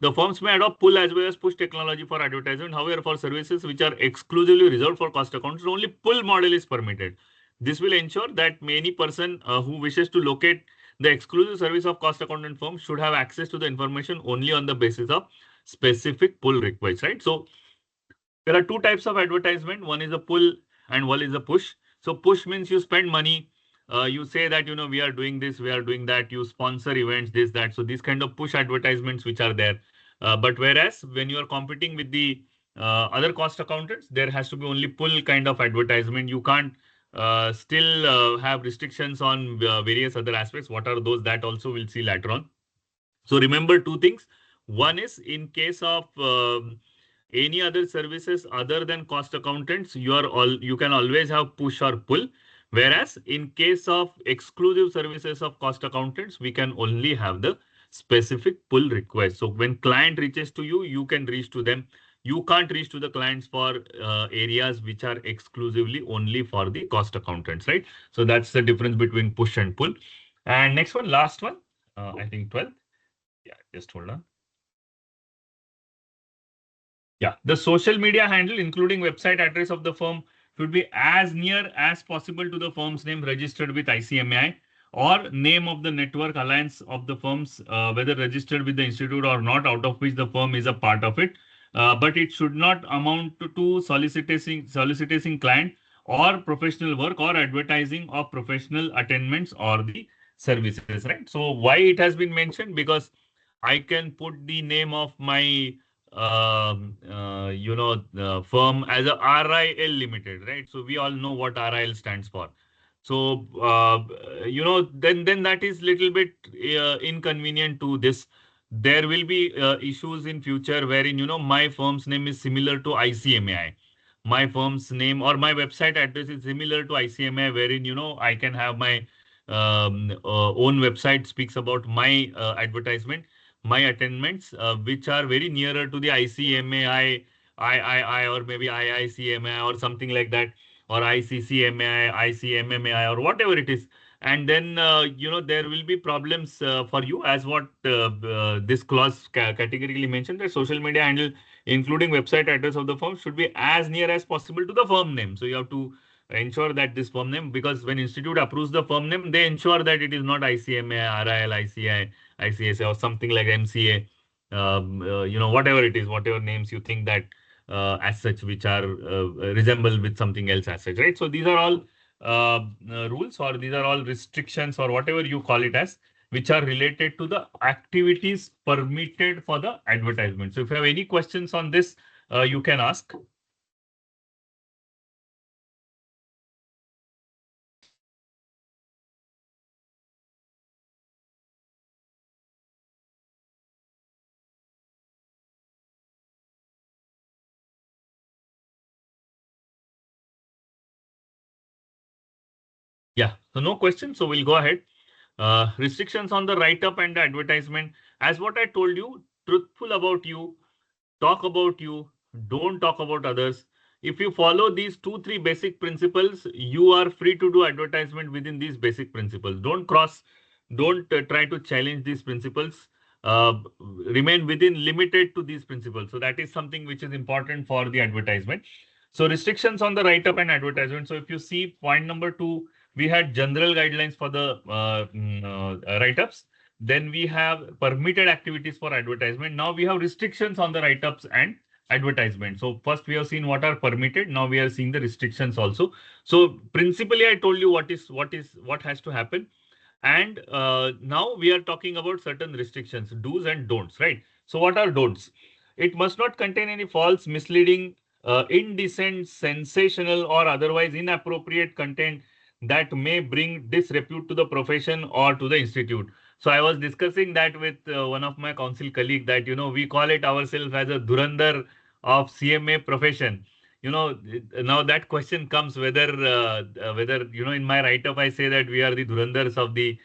The firms may adopt pull as well as push technology for advertisement. However, for services which are exclusively reserved for cost accountants, only pull model is permitted. This will ensure that any person who wishes to locate the exclusive service of cost accountant firm should have access to the information only on the basis of specific pull requests, right? So there are two types of advertisement. One is a pull and one is a push. So push means you spend money. You say that, we are doing this, we are doing that. You sponsor events, this, that. So these kind of push advertisements which are there. But whereas when you are competing with the other cost accountants, there has to be only pull kind of advertisement. You can't still have restrictions on various other aspects. What are those? That also we'll see later on. So remember two things. One is in case of any other services other than cost accountants, you can always have push or pull. Whereas in case of exclusive services of cost accountants, we can only have the specific pull request. So when client reaches to you, you can reach to them. You can't reach to the clients for areas which are exclusively only for the cost accountants, right? So that's the difference between push and pull. And next one, last one, I think 12. Yeah, just hold on. Yeah, the social media handle, including website address of the firm, should be as near as possible to the firm's name registered with ICMAI, or name of the network alliance of the firms, whether registered with the institute or not, out of which the firm is a part of it. But it should not amount to soliciting client or professional work or advertising of professional attainments or the services, right? So why it has been mentioned? Because I can put the name of my firm as a RIL Limited, right? So we all know what RIL stands for. So then that is little bit inconvenient to this. There will be issues in future wherein, my firm's name is similar to ICMAI. My firm's name or my website address is similar to ICMAI, wherein, I can have my own website speaks about my advertisement, my attainments, which are very nearer to the ICMAI, III, or maybe IICMAI or something like that, or ICCMAI, ICMMAI, or whatever it is. And then, there will be problems for you, as what this clause categorically mentioned, that social media handle, including website address of the firm, should be as near as possible to the firm name. So you have to ensure that this firm name, because when institute approves the firm name, they ensure that it is not ICMAI, RIL, ICI, ICSA, or something like MCA, whatever it is, whatever names you think that as such, which are resemble with something else as such, right? So these are all rules, or these are all restrictions, or whatever you call it as, which are related to the activities permitted for the advertisement. So if you have any questions on this, you can ask. Yeah, So no question. So we'll go ahead. Restrictions on the write-up and the advertisement. As what I told you, truthful about you, talk about you, don't talk about others. If you follow these 2-3 basic principles, you are free to do advertisement within these basic principles. Don't try to challenge these principles. Remain within limited to these principles. So that is something which is important for the advertisement. So restrictions on the write-up and advertisement. So if you see point number 2, we had general guidelines for the write-ups. Then we have permitted activities for advertisement. Now we have restrictions on the write-ups and advertisement. So first we have seen what are permitted. Now we are seeing the restrictions also. So principally, I told you what has to happen. And now we are talking about certain restrictions, do's and don'ts, right? So what are don'ts? It must not contain any false, misleading, indecent, sensational, or otherwise inappropriate content that may bring disrepute to the profession or to the institute. So I was discussing that with one of my council colleague that, we call it ourselves as a Dhurandhar of CMA profession. Now that question comes whether, in my write-up, I say that we are the Dhurandhars of the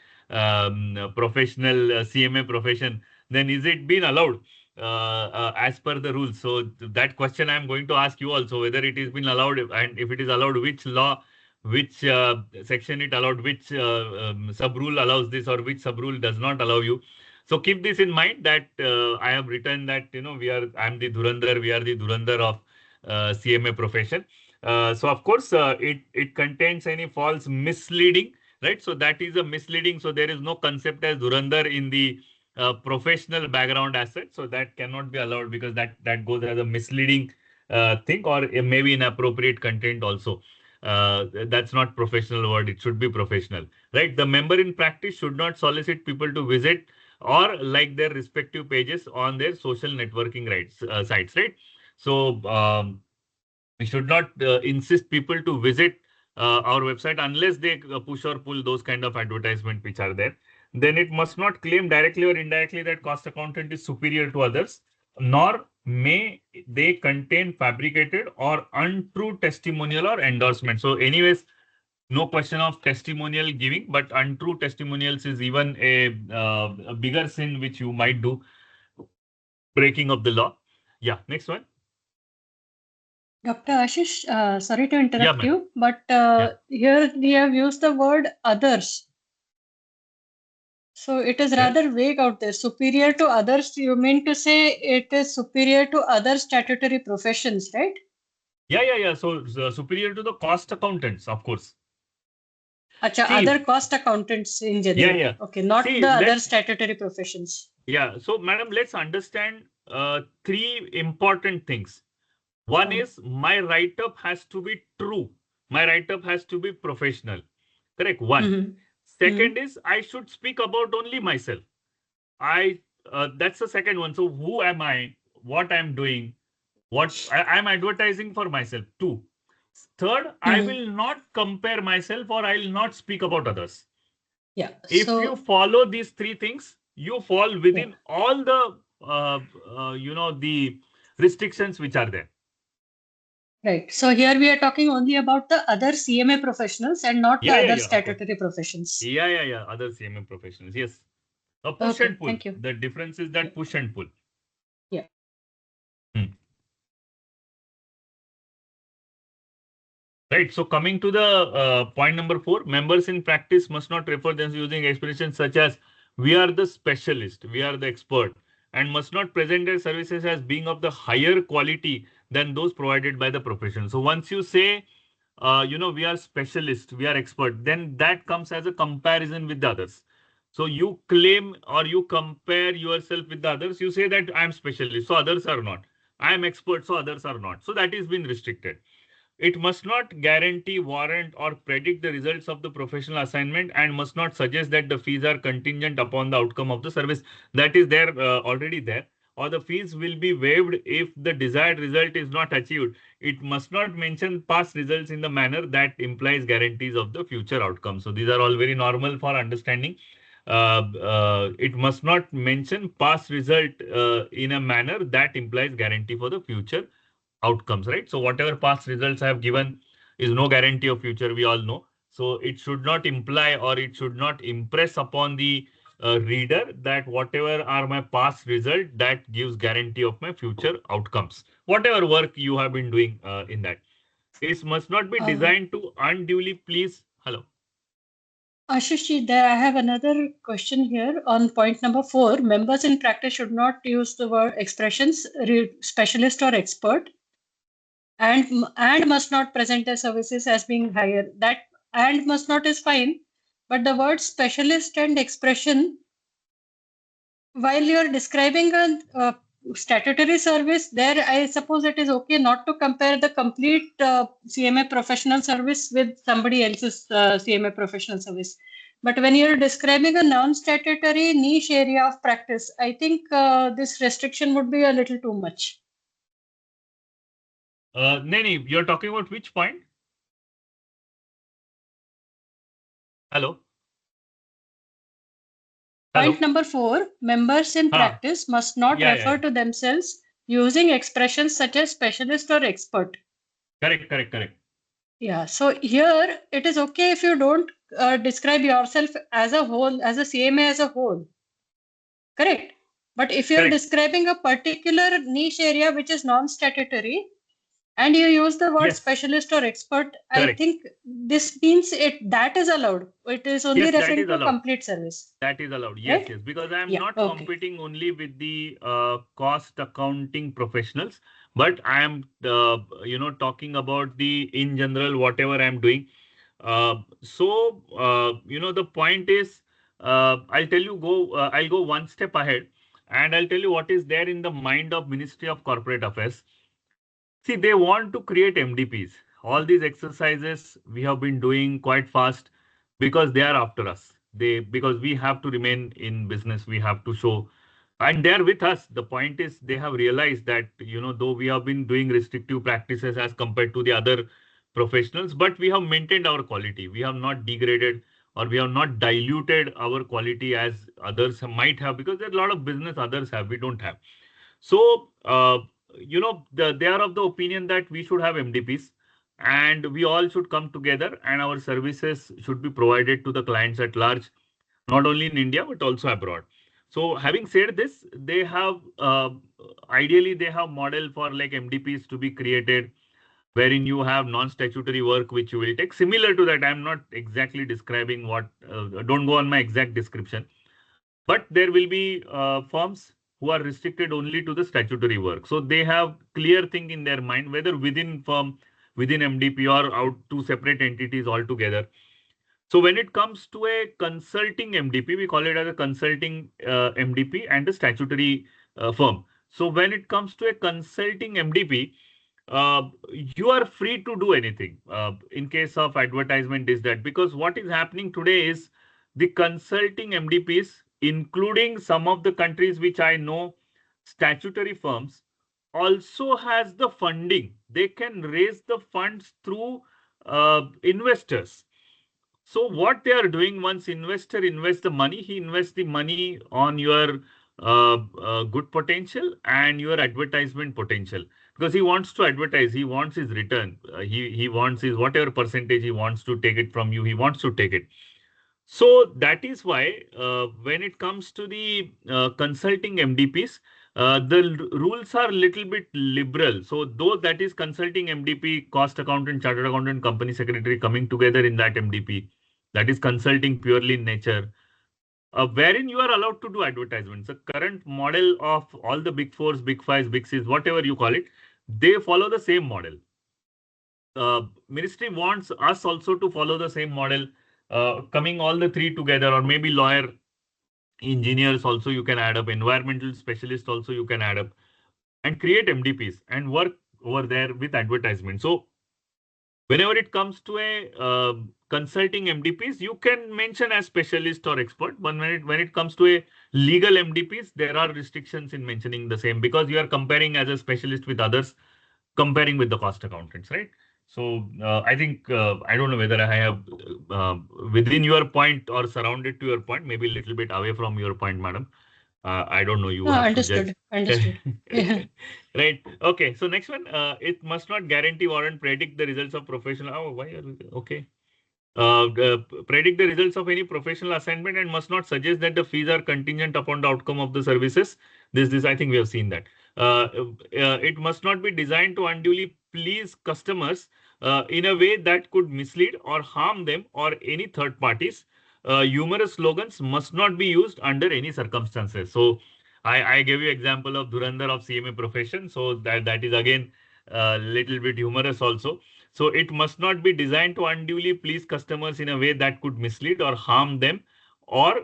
professional CMA profession, then is it been allowed as per the rules? So that question I'm going to ask you also, whether it has been allowed, and if it is allowed, which law, which section it allowed, which sub-rule allows this, or which sub-rule does not allow you. So keep this in mind that I have written that, I'm the Dhurandhar, we are the Dhurandhar of CMA profession. So of course, it contains any false misleading, right? So that is a misleading. So there is no concept as Dhurandhar in the professional background as such. So that cannot be allowed because that goes as a misleading thing, or maybe inappropriate content also. That's not professional word. It should be professional, right? The member in practice should not solicit people to visit or like their respective pages on their social networking sites, right? So we should not insist people to visit our website unless they push or pull those kind of advertisement which are there. Then it must not claim directly or indirectly that cost accountant is superior to others, nor may they contain fabricated or untrue testimonial or endorsement. So anyways, no question of testimonial giving, but untrue testimonials is even a bigger sin which you might do, breaking of the law. Yeah, next one. Dr. Ashish, sorry to interrupt Yeah, you, but here we have used the word others. So it is rather vague out there. Superior to others, you mean to say it is superior to other statutory professions, right? Yeah. So superior to the cost accountants, of course. Acha, other cost accountants in general. Yeah. Okay, not the other statutory professions. Yeah. So, madam, let's understand 3 important things. One is my write-up has to be true. My write-up has to be professional. Correct. One. Second is I should speak about only myself. That's the second one. So who am I? What I'm doing? What I'm advertising for myself. 2. Third, I will not compare myself or I will not speak about others. Yeah. If you follow these 3 things, you fall within all the the restrictions which are there. Right. So here we are talking only about the other CMA professionals and not the other statutory professions. Yeah. Other CMA professionals. Yes. Push and pull. Thank you. The difference is that push and pull. Yeah. Right. So coming to the point number 4, members in practice must not refer them using expressions such as we are the specialist, we are the expert, and must not present their services as being of the higher quality than those provided by the profession. So once you say, we are specialist, we are expert, then that comes as a comparison with the others. So you claim or you compare yourself with the others. You say that I am specialist, so others are not. I am expert, so others are not. So that is been restricted. It must not guarantee, warrant, or predict the results of the professional assignment and must not suggest that the fees are contingent upon the outcome of the service. That is there already there. Or the fees will be waived if the desired result is not achieved. It must not mention past results in the manner that implies guarantees of the future outcome. So these are all very normal for understanding. It must not mention past result in a manner that implies guarantee for the future outcomes, right? So whatever past results I have given is no guarantee of future, we all know. So it should not imply or it should not impress upon the reader that whatever are my past result, that gives guarantee of my future outcomes. Whatever work you have been doing in that. This must not be designed to unduly please. Hello. Ashish, there I have another question here on point number 4. Members in practice should not use the word expressions, specialist or expert, and must not present their services as being higher. That and must not is fine, but the word specialist and expression, while you're describing a statutory service, there I suppose it is okay not to compare the complete CMA professional service with somebody else's CMA professional service. But when you're describing a non-statutory niche area of practice, I think this restriction would be a little too much. Neni, you're talking about which point? Hello. Point number 4, members in practice must not refer to themselves using expressions such as specialist or expert. Correct. Yeah, so here it is okay if you don't describe yourself as a whole, as a CMA as a whole. Correct. But if you're describing a particular niche area which is non-statutory, and you use the word specialist or expert, I think this means that is allowed. It is only referring to complete service. That is allowed. Yes, yes. Because I am not competing only with the cost accounting professionals, but I am, talking about the in general whatever I am doing. The point is, I'll tell you, I'll go one step ahead, and I'll tell you what is there in the mind of Ministry of Corporate Affairs. See, they want to create MDPs. All these exercises we have been doing quite fast because they are after us. Because we have to remain in business, we have to show, and they're with us. The point is they have realized that, though we have been doing restrictive practices as compared to the other professionals, but we have maintained our quality. We have not degraded or we have not diluted our quality as others might have, because there's a lot of business others have, we don't have. So, they are of the opinion that we should have MDPs and we all should come together and our services should be provided to the clients at large, not only in India, but also abroad. So having said this, they have, ideally, they have model for like MDPs to be created, wherein you have non-statutory work, which you will take. Similar to that, I'm not exactly describing what, don't go on my exact description, but there will be firms who are restricted only to the statutory work. So they have clear thing in their mind, whether within firm, within MDP or out two separate entities altogether. So when it comes to a consulting MDP, we call it as a consulting MDP and a statutory firm. So when it comes to a consulting MDP, you are free to do anything. In case of advertisement is that, because what is happening today is the consulting MDPs, including some of the countries which I know, statutory firms also has the funding. They can raise the funds through investors. So what they are doing, once investor invests the money, he invests the money on your good potential and your advertisement potential, because he wants to advertise, he wants his return, he wants his whatever percentage he wants to take it from you, he wants to take it. So that is why when it comes to the consulting MDPs, the rules are a little bit liberal. So though that is consulting MDP, cost accountant, chartered accountant, company secretary coming together in that MDP, that is consulting purely in nature, wherein you are allowed to do advertisements. The current model of all the big fours, big fives, big six, whatever you call it, they follow the same model. Ministry wants us also to follow the same model, coming all the three together, or maybe lawyer, engineers also you can add up, environmental specialist also you can add up, and create MDPs and work over there with advertisement. So whenever it comes to a consulting MDPs, you can mention as specialist or expert. But when it comes to a legal MDPs, there are restrictions in mentioning the same, because you are comparing as a specialist with others, comparing with the cost accountants, right? So I think, I don't know whether I have within your point or surrounded to your point, maybe a little bit away from your point, madam. I don't know. You have understood. to judge. Understood. Yeah. Right. Okay. So next one, it must not guarantee, warrant, predict the results of professional. Oh, why are we, okay. Predict the results of any professional assignment and must not suggest that the fees are contingent upon the outcome of the services. This I think we have seen that. It must not be designed to unduly please customers in a way that could mislead or harm them or any third parties. Humorous slogans must not be used under any circumstances. So I gave you example of Dhurandhar of CMA profession. So that is again a little bit humorous also. So it must not be designed to unduly please customers in a way that could mislead or harm them or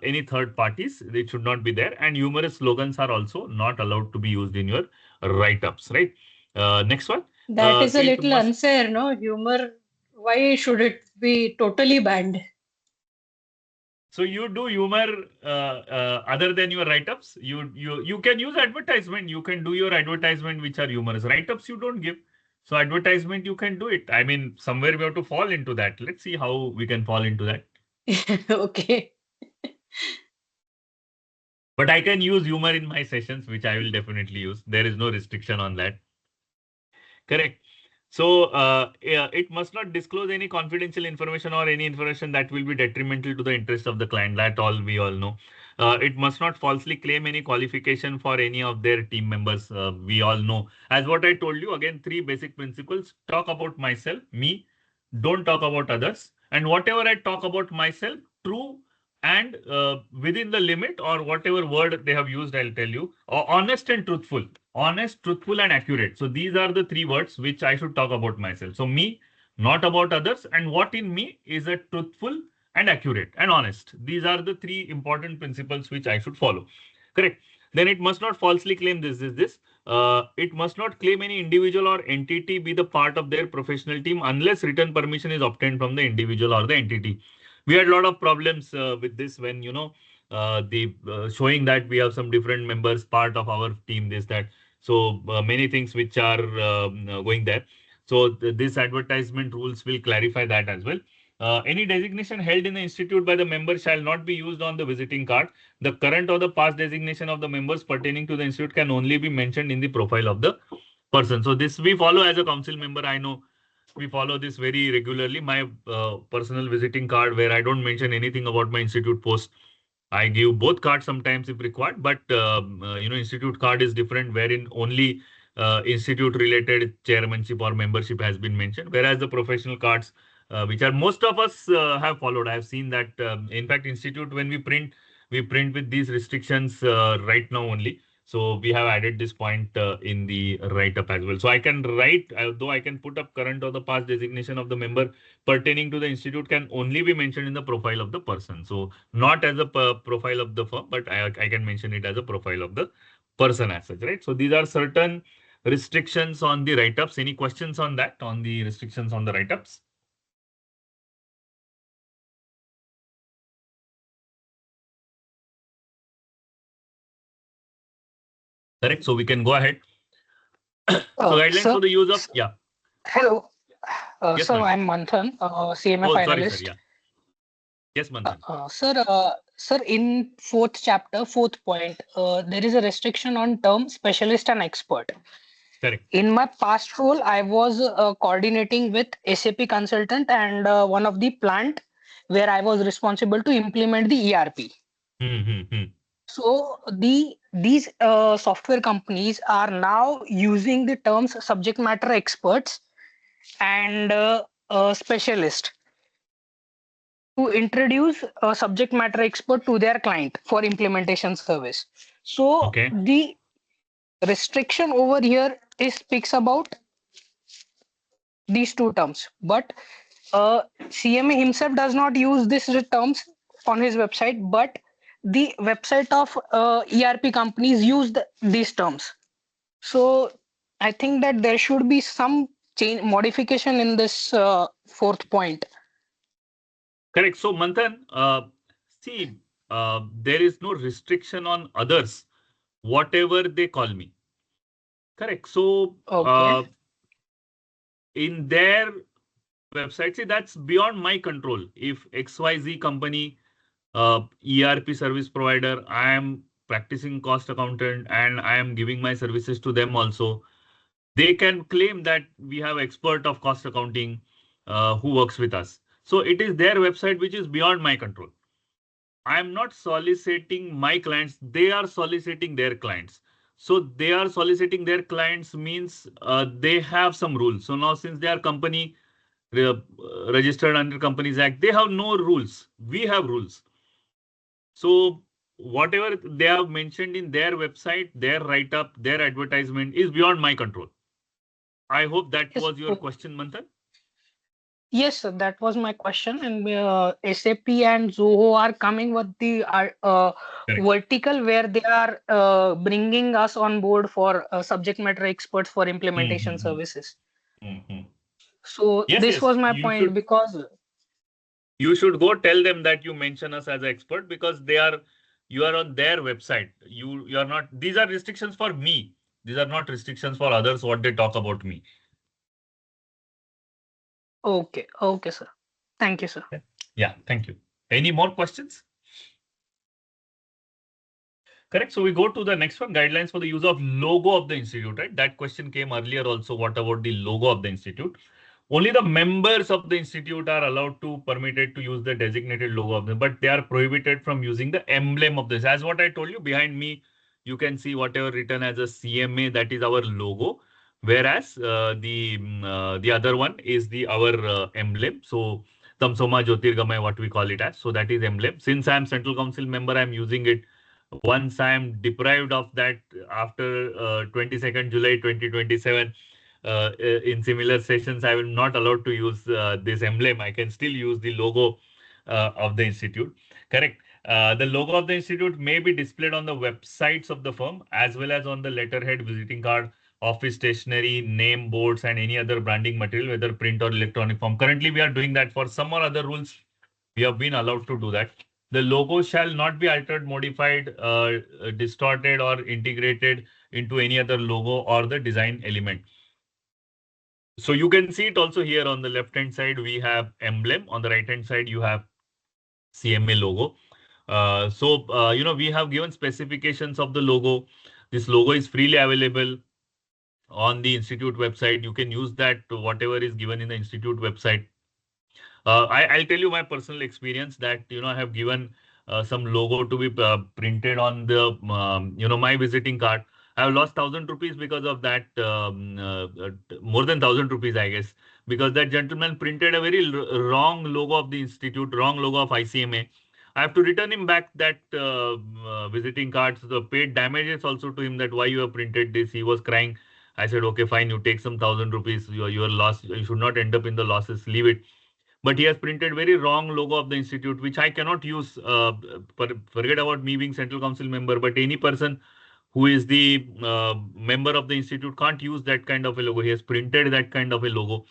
any third parties. It should not be there. And humorous slogans are also not allowed to be used in your write-ups, right? Next one. That is a It little must- unfair, no? Humor, why should it be totally banned? So you do humor other than your write-ups. You can use advertisement. You can do your advertisement which are humorous. Write-ups you don't give. So advertisement you can do it. I mean, somewhere we have to fall into that. Let's see how we can fall into that. Okay. But I can use humor in my sessions, which I will definitely use. There is no restriction on that. Correct. So yeah, it must not disclose any confidential information or any information that will be detrimental to the interest of the client. That all we all know. It must not falsely claim any qualification for any of their team members. We all know. As what I told you, again, 3 basic principles. Talk about myself, me. Don't talk about others. And whatever I talk about myself, true and within the limit or whatever word they have used, I'll tell you. Honest and truthful. Honest, truthful, and accurate. So these are the 3 words which I should talk about myself. So me, not about others, and what in me is a truthful and accurate and honest. These are the 3 important principles which I should follow. Correct. Then it must not falsely claim this. It must not claim any individual or entity be the part of their professional team unless written permission is obtained from the individual or the entity. We had a lot of problems with this when, the showing that we have some different members part of our team, this, that. So many things which are going there. So this advertisement rules will clarify that as well. Any designation held in the institute by the member shall not be used on the visiting card. The current or the past designation of the members pertaining to the institute can only be mentioned in the profile of the person. So this we follow as a council member. I know we follow this very regularly. My personal visiting card where I don't mention anything about my institute post. I give both cards sometimes if required, but institute card is different, wherein only institute related chairmanship or membership has been mentioned, whereas the professional cards, which are most of us have followed. I have seen that in fact institute when we print with these restrictions right now only. So we have added this point in the write-up as well. So I can write, though I can put up current or the past designation of the member pertaining to the institute can only be mentioned in the profile of the person. So not as a profile of the firm, but I can mention it as a profile of the person as such, right? So these are certain restrictions on the write-ups. Any questions on that, on the restrictions on the write-ups? Correct. So we can go ahead. So guidelines Sir, for the use of, yeah. hello. Yes, Sir, Manish. I'm Manthan, CMA Oh, sorry, finalist. sir. Yeah. Yes, Manthan. Sir, in 4th chapter, 4th point, there is a restriction on term specialist and expert. Correct. In my past role, I was coordinating with SAP consultant and one of the plant where I was responsible to implement the ERP. So these software companies are now using the terms subject matter experts and specialist to introduce a subject matter expert to their client for implementation service. So Okay. the restriction over here is speaks about these 2 terms, but CMA himself does not use these terms on his website, but the website of ERP companies use these terms. So I think that there should be some change modification in this 4th point. Correct. So, Manthan, see, there is no restriction on others, whatever they call me. Correct. So, Okay. in their website, see, that's beyond my control. If XYZ company, ERP service provider, I am practicing cost accountant and I am giving my services to them also, they can claim that we have expert of cost accounting who works with us. So it is their website which is beyond my control. I am not soliciting my clients. They are soliciting their clients. So they are soliciting their clients means they have some rules. So now since they are company registered under Companies Act, they have no rules. We have rules. So whatever they have mentioned in their website, their write-up, their advertisement is beyond my control. I hope that Yes. was your question, Manthan. Yes, sir, that was my question. And SAP and Zoho are coming with the Correct. vertical where they are bringing us on board for subject matter experts for implementation services. So Yes, this yes. was my point, because You should go tell them that you mention us as an expert, because you are on their website. You are not. These are restrictions for me. These are not restrictions for others. What they talk about me. okay, okay, sir. Thank you, sir. Yeah. Thank you. Any more questions? Correct. So we go to the next one, guidelines for the use of logo of the institute, right? That question came earlier also. What about the logo of the institute? Only the members of the institute are allowed to permitted to use the designated logo of them, but they are prohibited from using the emblem of this. As what I told you, behind me, you can see whatever written as a CMA, that is our logo. Whereas the other one is our emblem. So Tamsoma Jyotirgamaya, what we call it as. So that is emblem. Since I am Central Council member, I am using it. Once I am deprived of that after 22nd July 2027, in similar sessions, I will not allowed to use this emblem. I can still use the logo of the institute. Correct. The logo of the institute may be displayed on the websites of the firm as well as on the letterhead, visiting card, office stationery, name boards, and any other branding material, whether print or electronic form. Currently, we are doing that. For some or other rules, we have been allowed to do that. The logo shall not be altered, modified, distorted, or integrated into any other logo or the design element. So you can see it also here on the left hand side, we have emblem. On the right hand side, you have CMA logo. We have given specifications of the logo. This logo is freely available on the institute website. You can use that, whatever is given in the institute website. I'll tell you my personal experience that, I have given some logo to be printed on the, my visiting card. I have lost 1,000 rupees because of that, more than 1,000 rupees, I guess, because that gentleman printed a very wrong logo of the institute, wrong logo of ICMA. I have to return him back that visiting cards, the paid damages also to him, that why you have printed this. He was crying. I said, okay, fine, you take some 1,000 rupees, you are lost. You should not end up in the losses, leave it. But he has printed very wrong logo of the institute, which I cannot use. Forget about me being Central Council member, but any person who is the member of the institute can't use that kind of a logo. He has printed that kind of a logo.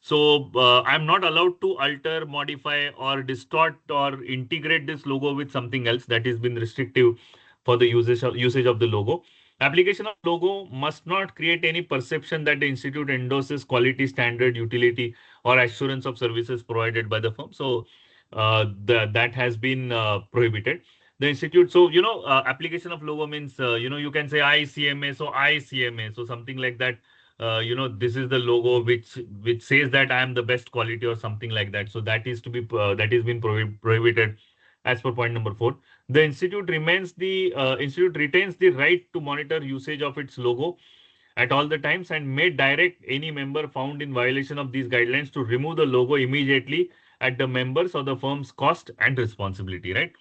So I'm not allowed to alter, modify, or distort or integrate this logo with something else. That has been restrictive for the usage of the logo. Application of logo must not create any perception that the institute endorses quality, standard, utility, or assurance of services provided by the firm. So that has been prohibited. The institute, so application of logo means you can say ICMA, so ICMA, so something like that. This is the logo which says that I am the best quality or something like that. So that is to be that is been prohibited as per point number 4. The institute retains the right to monitor usage of its logo at all the times and may direct any member found in violation of these guidelines to remove the logo immediately at the members or the firm's cost and responsibility, right?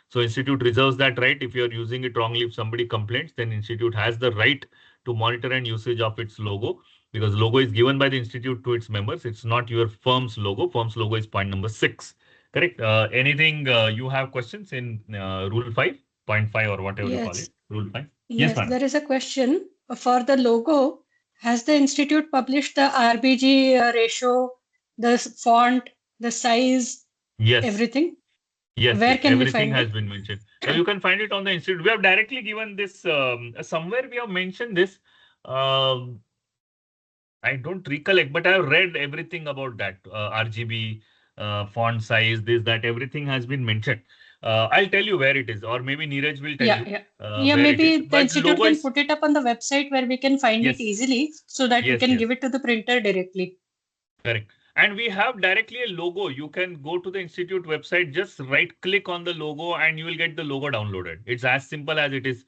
So institute reserves that right. If you're using it wrongly, if somebody complains, then institute has the right to monitor and usage of its logo, because logo is given by the institute to its members. It's not your firm's logo. Firm's logo is point number 6. Correct. Anything you have questions in rule 5.5 or whatever you call it? Rule 5. Yes, madam. there is a question for the logo. Has the institute published the RBG ratio, the font, the size, Yes. everything? Yes. Where can we everything find has it? been mentioned. You can find it on the institute. We have directly given this somewhere. We have mentioned this. I don't recollect, but I have read everything about that. RGB, font size, this, that, everything has been mentioned. I'll tell you where it is, or maybe Neeraj will tell you. Yeah, where maybe it is. the But institute logo can is put it up on the website where we can find Yes. it easily, so that we Yes, can yes. give it to the printer directly. Correct. And we have directly a logo. You can go to the institute website, just right click on the logo and you will get the logo downloaded. It's as simple as it is.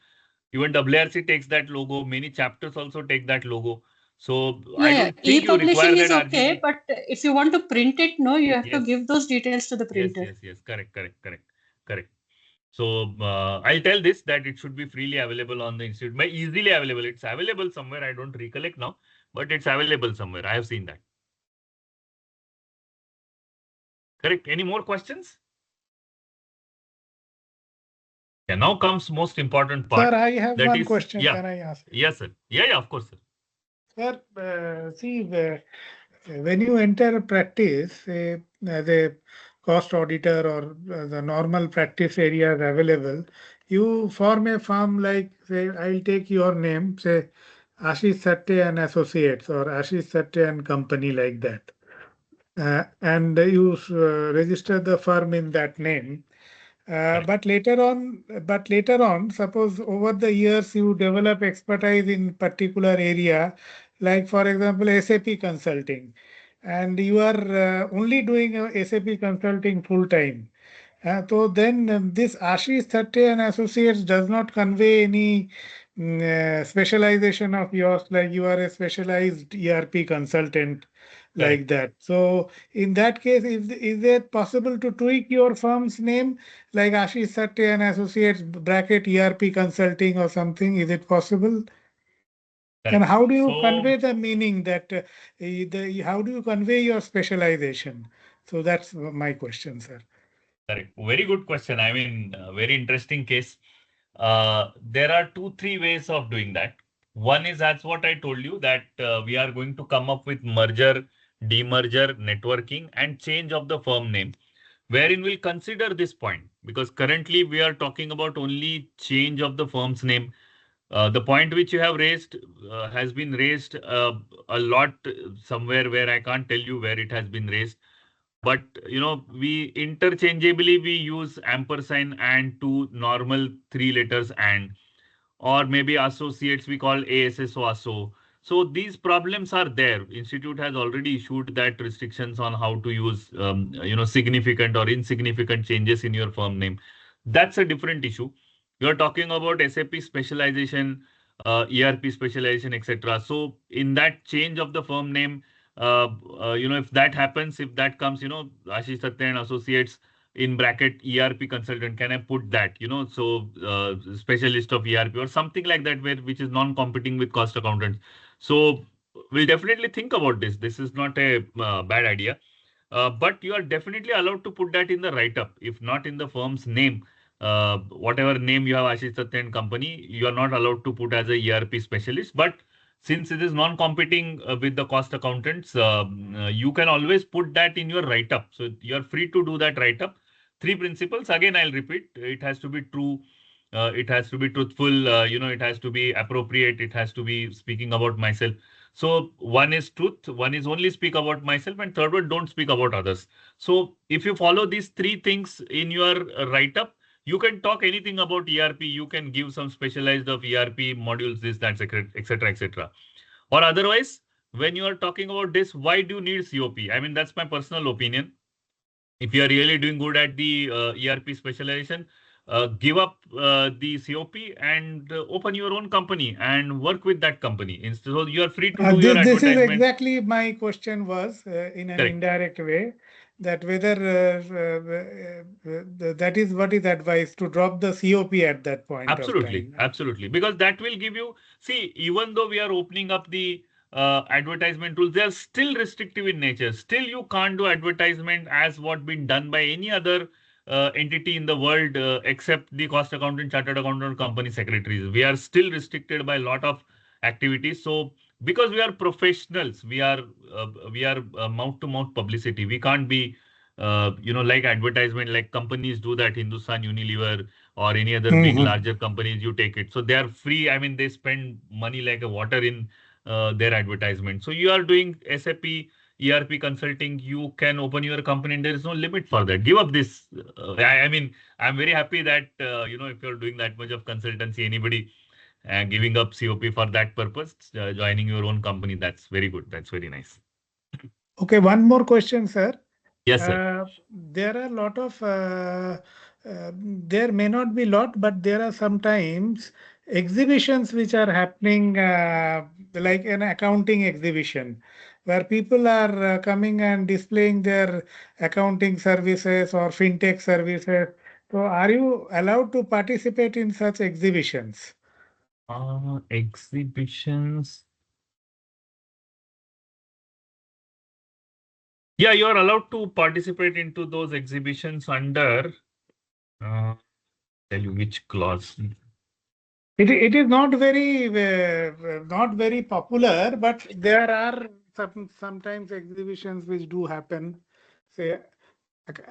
Even WRC takes that logo. Many chapters also take that logo. So I Yeah, don't think you require e-publishing that is okay, RGB. but if you want to print it, no, you have to Yes, give those details to the yes, printer. yes, yes. Correct, correct, correct, correct. So I'll tell this that it should be freely available on the institute. By easily available, it's available somewhere. I don't recollect now, but it's available somewhere. I have seen that. Correct. Any more questions? Yeah, now comes most important part. Sir, I have That one is, question. yeah. Can I ask? Yes, sir. Yeah, yeah, of course, sir. Sir, see, when you enter practice, say, as a cost auditor or the normal practice areas available, you form a firm like, say, I'll take your name, say, Ashish Thatte and Associates or Ashish Thatte and Company like that. And you register the firm in that name. But later on, suppose over the years you develop expertise in particular area, like for example SAP consulting, and you are only doing SAP consulting full time. So then this Ashish Thatte and Associates does not convey any specialization of yours, like you are a specialized ERP consultant like that. So in that case, is it possible to tweak your firm's name like Ashish Thatte and Associates bracket ERP consulting or something? Is it possible? And how do you convey the meaning that how do you convey your specialization? So that's my question, sir. Correct. Very good question. I mean, very interesting case. There are two, three ways of doing that. One is that's what I told you that we are going to come up with merger, demerger, networking, and change of the firm name, wherein we'll consider this point because currently we are talking about only change of the firm's name. The point which you have raised has been raised a lot somewhere where I can't tell you where it has been raised. But we interchangeably we use ampersand and two normal three letters and, or maybe associates we call ASSO ASO. So these problems are there. Institute has already issued that restrictions on how to use significant or insignificant changes in your firm name. That's a different issue. You're talking about SAP specialization, ERP specialization, etc. So in that change of the firm name, if that happens, if that comes, Ashish Satya and Associates in bracket ERP consultant, can I put that, so specialist of ERP or something like that, which is non-competing with cost accountants. So we'll definitely think about this. This is not a bad idea. But you are definitely allowed to put that in the write-up, if not in the firm's name. Whatever name you have, Ashish Satya and Company, you are not allowed to put as a ERP specialist. But since it is non-competing with the cost accountants, you can always put that in your write-up. So you are free to do that write-up. Three principles. Again, I'll repeat. It has to be true. It has to be truthful. It has to be appropriate. It has to be speaking about myself. So one is truth, one is only speak about myself, and third one, don't speak about others. So if you follow these three things in your write-up, you can talk anything about ERP. You can give some specialized of ERP modules, this, that, etc., etc. Or otherwise, when you are talking about this, why do you need COP? I mean, that's my personal opinion. If you are really doing good at the ERP specialization, give up the COP and open your own company and work with that company. So you are free to do your This is advertisement. exactly my question was in an Correct. indirect way, that whether that is what is advised to drop the COP at that point Absolutely, of time. absolutely. Because that will give you, see, even though we are opening up the advertisement tools, they are still restrictive in nature. Still, you can't do advertisement as what been done by any other entity in the world except the cost accountant, chartered accountant, company secretaries. We are still restricted by a lot of activities. So because we are professionals, we are mouth to mouth publicity. We can't be like advertisement, like companies do that, Hindustan Unilever or any other big larger companies, you take it. So they are free. I mean, they spend money like a water in their advertisement. So you are doing SAP, ERP consulting, you can open your company and there is no limit for that. Give up this. I mean, I'm very happy that, if you're doing that much of consultancy, anybody giving up COP for that purpose, joining your own company, that's very good. That's very nice. Okay, one more question, sir. Yes, sir. There are a lot of, there may not be lot, but there are sometimes exhibitions which are happening, like an accounting exhibition, where people are coming and displaying their accounting services or fintech services. So, are you allowed to participate in such exhibitions? Exhibitions. Yeah, you are allowed to participate into those exhibitions under, tell you which clause. It is not very popular, but there are sometimes exhibitions which do happen, say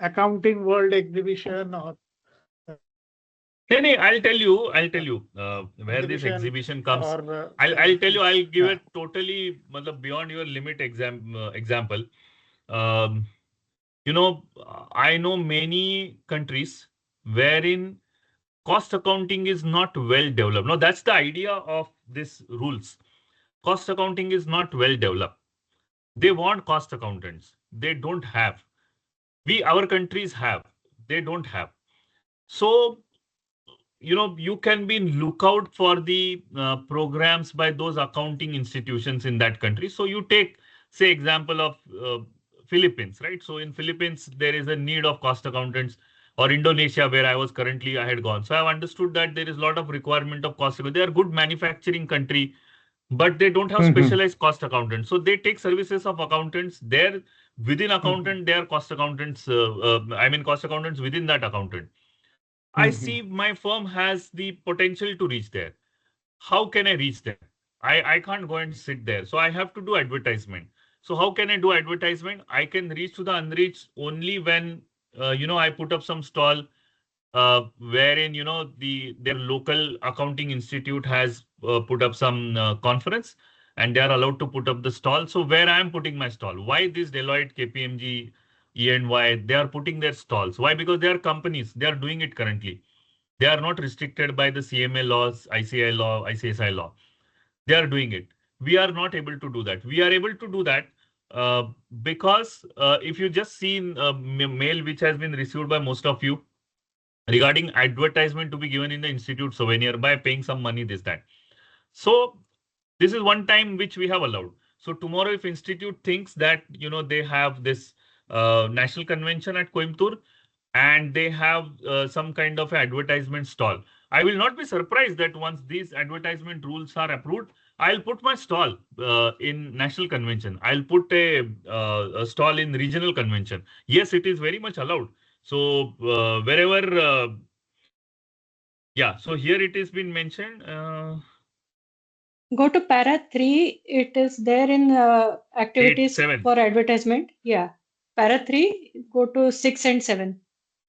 accounting world exhibition or No, I'll tell you where this exhibition exhibition comes. or I'll tell you, I'll give yeah. it totally beyond your limit example. Um, you know, I know many countries wherein cost accounting is not well developed. No, that's the idea of this rules. Cost accounting is not well developed. They want cost accountants. They don't have. Our countries have. They don't have. So, you can be in lookout for the programs by those accounting institutions in that country. So you take, say, example of Philippines, right? So in Philippines, there is a need of cost accountants, or Indonesia, where I had gone. So I've understood that there is a lot of requirement of cost accountants. They are good manufacturing country, but they don't have specialized cost accountants. So they take services of accountants. There within accountant, they are cost accountants. Cost accountants within that accountant. I see my firm has the potential to reach there. How can I reach there? I can't go and sit there. So I have to do advertisement. So how can I do advertisement? I can reach to the unreached only when, I put up some stall wherein, their local accounting institute has put up some conference, and they are allowed to put up the stall. So where I am putting my stall? Why this Deloitte, KPMG, E&Y, they are putting their stalls? Why? Because they are companies. They are doing it currently. They are not restricted by the CMA laws, ICI law, ICSI law. They are doing it. We are not able to do that. We are able to do that because if you just see mail which has been received by most of you regarding advertisement to be given in the institute souvenir by paying some money, this, that. So this is one time which we have allowed. So tomorrow, if institute thinks that, they have this national convention at Coimbatore, and they have some kind of advertisement stall, I will not be surprised that once these advertisement rules are approved, I'll put my stall in national convention. I'll put a stall in regional convention. Yes, it is very much allowed. So wherever, yeah. So here it has been mentioned. Go to para 3. It is there in activities 7. for advertisement. Yeah. Para 3, go to 6 and 7.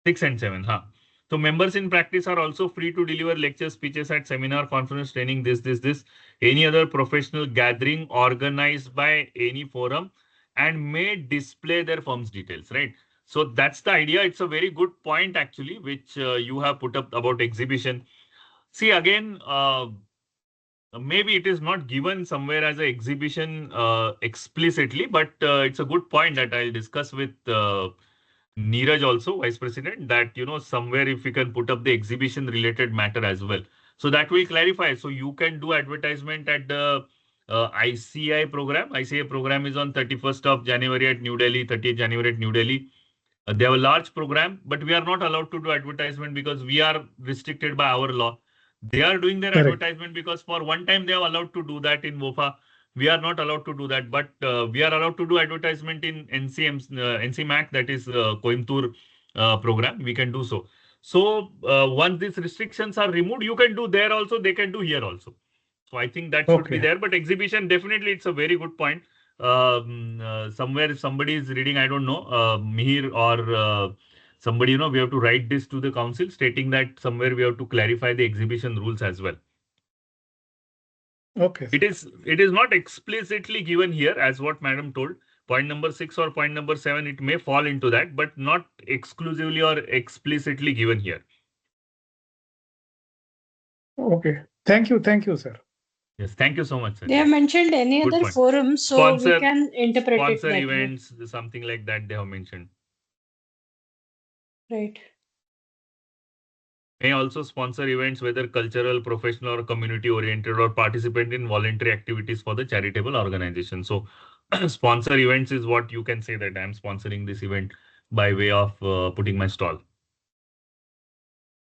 6 and 7. Huh. So members in practice are also free to deliver lectures, speeches at seminar, conference, training, this, any other professional gathering organized by any forum, and may display their firm's details, right? So that's the idea. It's a very good point actually, which you have put up about exhibition. See, again, maybe it is not given somewhere as an exhibition explicitly, but it's a good point that I'll discuss with Neeraj also, Vice President, that, somewhere if we can put up the exhibition related matter as well. So that will clarify. So you can do advertisement at the ICI program. ICI program is on 31st of January at New Delhi, 30th January at New Delhi. They have a large program, but we are not allowed to do advertisement because we are restricted by our law. They are doing their advertisement because for one time they are allowed to do that in WOFA. We are not allowed to do that, but we are allowed to do advertisement in NCMAC, that is Coimbatore program. We can do so. So once these restrictions are removed, you can do there also, they can do here also. So I think that should be there. But exhibition, definitely, it's a very good point. Somewhere if somebody is reading, I don't know, Mihir or somebody, we have to write this to the council stating that somewhere we have to clarify the exhibition rules as well. Okay. It is not explicitly given here as what Madam told. Point number 6 or point number 7, it may fall into that, but not exclusively or explicitly given here. Okay. Thank you, sir. Yes, thank you so much, sir. They have mentioned any Good other point. forum, so Sponsor, we can interpret it sponsor that way. events, something like that they have mentioned. Right. May also sponsor events, whether cultural, professional, or community oriented, or participate in voluntary activities for the charitable organization. So, sponsor events is what you can say that I'm sponsoring this event by way of putting my stall.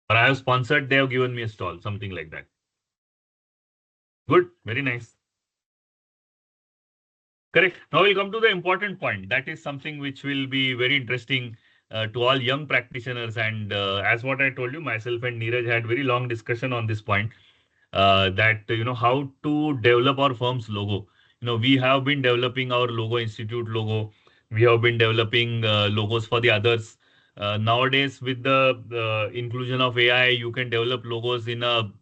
Or I have sponsored, they have given me a stall, something like that. Good, very nice. Correct. Now we'll come to the important point. That is something which will be very interesting to all young practitioners. And as what I told you, myself and Neeraj had very long discussion on this point. That how to develop our firm's logo. We have been developing our logo, institute logo. We have been developing logos for the others. Nowadays, with the inclusion of AI, you can develop logos in a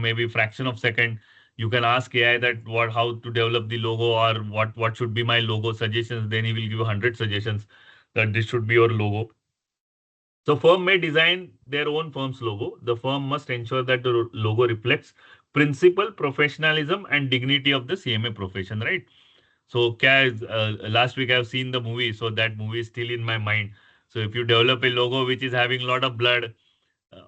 maybe fraction of second. You can ask AI that how to develop the logo, or what should be my logo suggestions. Then he will give you 100 suggestions that this should be your logo. So firm may design their own firm's logo. The firm must ensure that the logo reflects principle, professionalism, and dignity of the CMA profession, right? So last week I've seen the movie, so that movie is still in my mind. So if you develop a logo which is having a lot of blood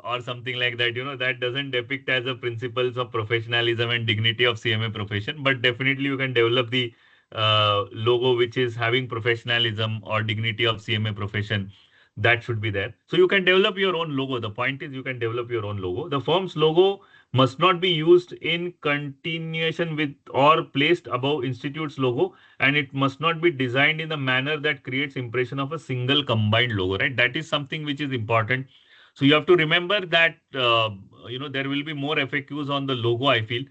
or something like that, that doesn't depict as the principles of professionalism and dignity of CMA profession, but definitely you can develop the logo which is having professionalism or dignity of CMA profession. That should be there. So you can develop your own logo. The point is you can develop your own logo. The firm's logo must not be used in continuation with or placed above institute's logo, and it must not be designed in a manner that creates impression of a single combined logo, right? That is something which is important. So you have to remember that there will be more FAQs on the logo, I feel,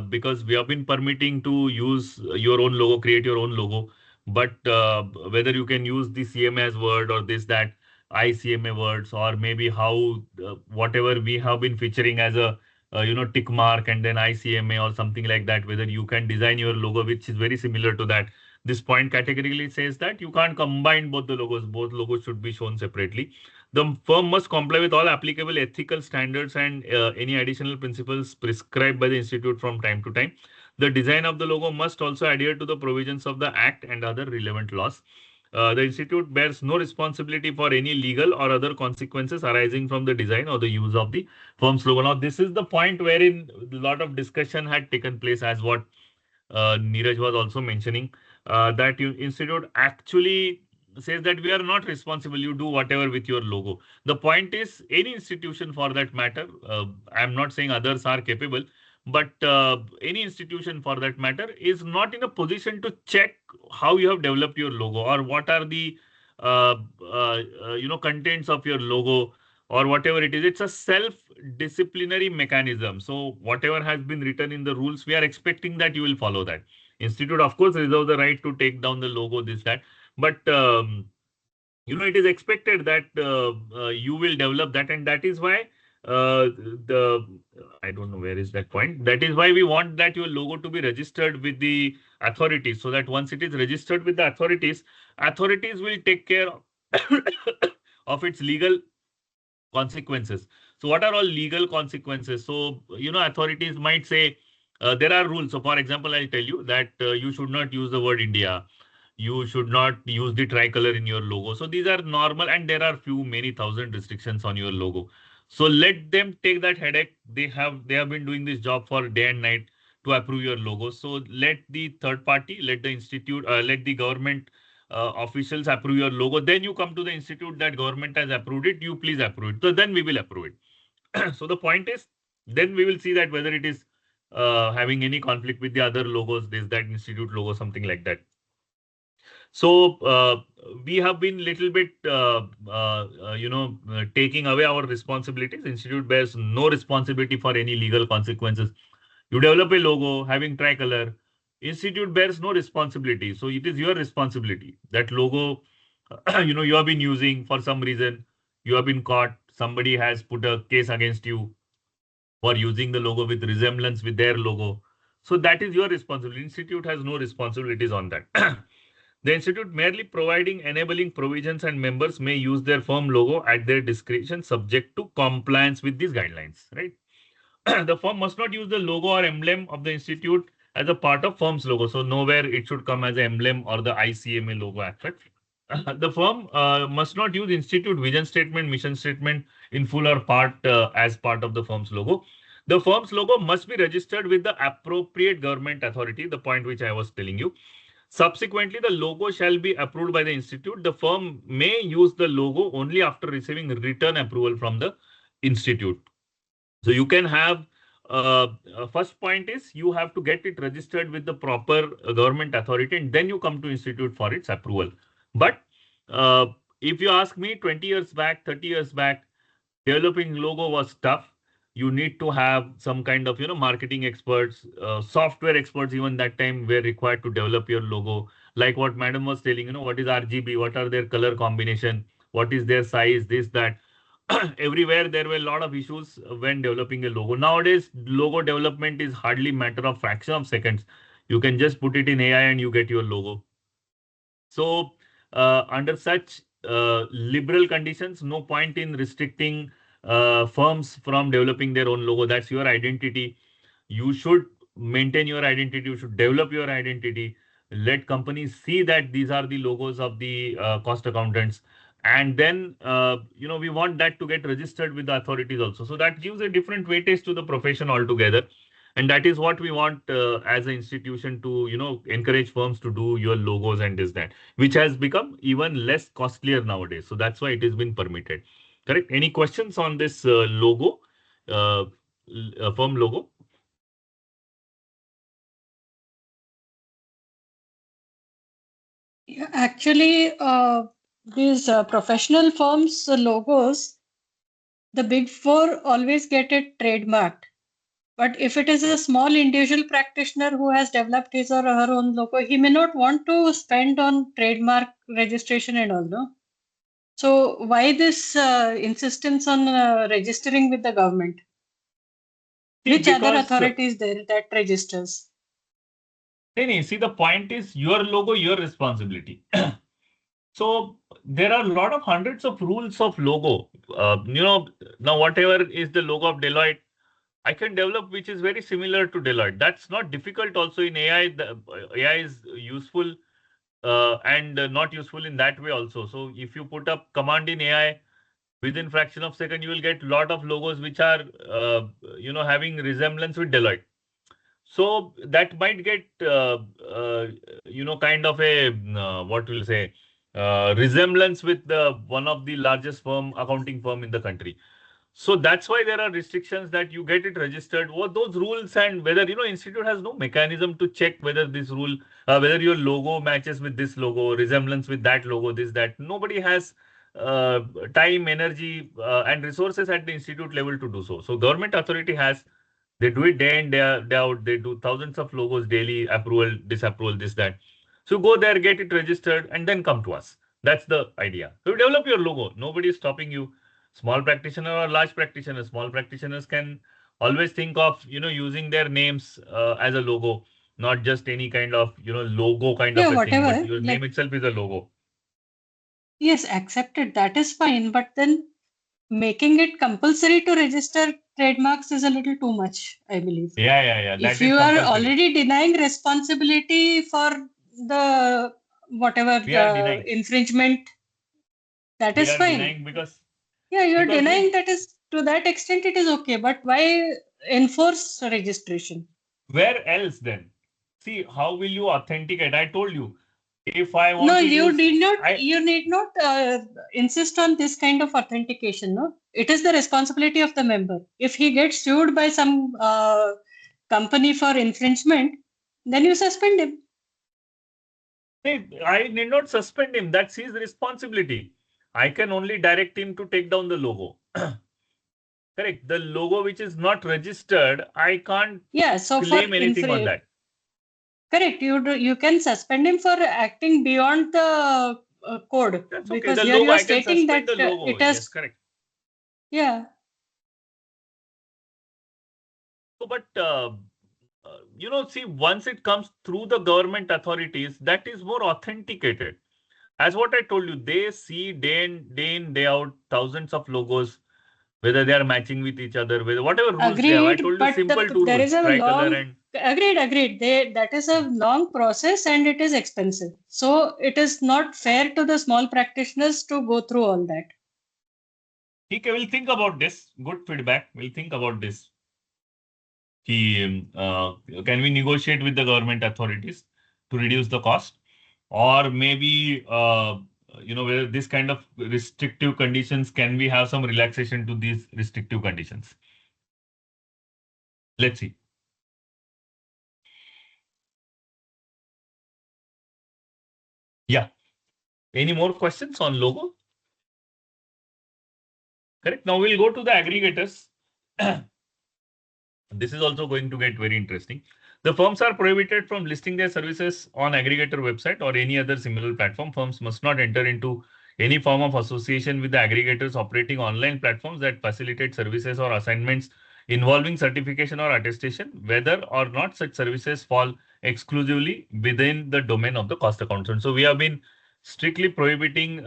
because we have been permitting to use your own logo, create your own logo. But whether you can use the CMA's word or this, that ICMA words, or maybe how whatever we have been featuring as a tick mark and then ICMA or something like that, whether you can design your logo which is very similar to that. This point categorically says that you can't combine both the logos. Both logos should be shown separately. The firm must comply with all applicable ethical standards and any additional principles prescribed by the institute from time to time. The design of the logo must also adhere to the provisions of the Act and other relevant laws. The institute bears no responsibility for any legal or other consequences arising from the design or the use of the firm's logo. Now, this is the point wherein a lot of discussion had taken place, as what Neeraj was also mentioning, that institute actually says that we are not responsible. You do whatever with your logo. The point is, any institution for that matter, I'm not saying others are capable, but any institution for that matter is not in a position to check how you have developed your logo, or what are the contents of your logo, or whatever it is. It's a self-disciplinary mechanism. So whatever has been written in the rules, we are expecting that you will follow that. Institute, of course, reserve the right to take down the logo, this, that. But it is expected that you will develop that, and that is why the I don't know where is that point. That is why we want that your logo to be registered with the authorities, so that once it is registered with the authorities, authorities will take care of its legal consequences. So what are all legal consequences? So, authorities might say there are rules. So, for example, I'll tell you that you should not use the word India. You should not use the tricolor in your logo. So these are normal, and there are many thousand restrictions on your logo. So let them take that headache. They have been doing this job for day and night to approve your logo. So let the third party, let the institute, let the government officials approve your logo. Then you come to the institute that government has approved it. You please approve it. So then we will approve it. So the point is, then we will see that whether it is having any conflict with the other logos, this, that institute logo, something like that. So we have been little bit, taking away our responsibilities. Institute bears no responsibility for any legal consequences. You develop a logo having tricolor. Institute bears no responsibility. So it is your responsibility. That logo, you have been using for some reason. You have been caught. Somebody has put a case against you for using the logo with resemblance with their logo. So that is your responsibility. Institute has no responsibilities on that. The institute merely providing enabling provisions, and members may use their firm logo at their discretion, subject to compliance with these guidelines, right? the firm must not use the logo or emblem of the institute as a part of firm's logo. So nowhere it should come as an emblem or the ICMA logo as such. The firm must not use institute vision statement, mission statement in full or part as part of the firm's logo. The firm's logo must be registered with the appropriate government authority, the point which I was telling you. Subsequently, the logo shall be approved by the institute. The firm may use the logo only after receiving written approval from the institute. So you can have first point is you have to get it registered with the proper government authority, and then you come to institute for its approval. But if you ask me, 20 years back, 30 years back, developing logo was tough. You need to have some kind of marketing experts, software experts. Even that time were required to develop your logo. Like what Madam was telling, what is RGB, what are their color combination, what is their size, this that. Everywhere there were a lot of issues when developing a logo. Nowadays, logo development is hardly matter of fraction of seconds. You can just put it in AI and you get your logo. So under such liberal conditions, no point in restricting firms from developing their own logo. That's your identity. You should maintain your identity. You should develop your identity. Let companies see that these are the logos of the cost accountants. And then, we want that to get registered with the authorities also. So that gives a different weightage to the profession altogether. And that is what we want as an institution to, encourage firms to do your logos and this, that, which has become even less costlier nowadays. So that's why it has been permitted. Correct. Any questions on this logo, firm logo? Yeah, actually, these professional firms' logos, the big four always get it trademarked. But if it is a small individual practitioner who has developed his or her own logo, he may not want to spend on trademark registration and all, no? So why this insistence on registering with the government? Which other authority is there that registers? See, the point is your logo, your responsibility. So there are a lot of hundreds of rules of logo. Now whatever is the logo of Deloitte, I can develop which is very similar to Deloitte. That's not difficult. Also in AI, the AI is useful and not useful in that way also. So if you put up command in AI, within fraction of second, you will get lot of logos which are, having resemblance with Deloitte. So that might get, kind of a, what we'll say, resemblance with one of the largest accounting firm in the country. So that's why there are restrictions that you get it registered. What those rules, and whether institute has no mechanism to check whether this rule, whether your logo matches with this logo, resemblance with that logo, this that. Nobody has time, energy, and resources at the institute level to do so. So government authority has. They do it day in, day out. They do thousands of logos daily, approval, disapproval, this, that. So go there, get it registered, and then come to us. That's the idea. So develop your logo. Nobody is stopping you. Small practitioner or large practitioner. Small practitioners can always think of, using their names as a logo, not just any kind of, logo kind of a thing, but your name itself is a logo. Yes, accepted. That is fine. But then making it compulsory to register trademarks is a little too much, I believe. Yeah. If you are already denying responsibility for the whatever infringement, that is fine. You're denying that is to that extent it is okay. But why enforce registration? Where else then? See, how will you authenticate? I told you. If I want to you need not insist on this kind of authentication. No, it is the responsibility of the member. If he gets sued by some company for infringement, then you suspend him. I need not suspend him. That's his responsibility. I can only direct him to take down the logo. Correct. The logo which is not registered, I can't claim anything on that. Correct. You can suspend him for acting beyond the code. That's okay. Because here you are stating that it has. Yes, correct. Yeah. So, but see, once it comes through the government authorities, that is more authenticated. As what I told you, they see day in, day out, thousands of logos. whether they are matching with each other, whether whatever rules they have. I told you simple two there rules, is a tricolor long. and Agreed. That is a long process and it is expensive. So it is not fair to the small practitioners to go through all that. we'll think about this. Good feedback. We'll think about this. Can we negotiate with the government authorities to reduce the cost? Or maybe, whether this kind of restrictive conditions, can we have some relaxation to these restrictive conditions? Let's see. Yeah. Any more questions on logo? Correct. Now we'll go to the aggregators. This is also going to get very interesting. The firms are prohibited from listing their services on aggregator website or any other similar platform. Firms must not enter into any form of association with the aggregators operating online platforms that facilitate services or assignments involving certification or attestation, whether or not such services fall exclusively within the domain of the cost accountant. So we have been strictly prohibiting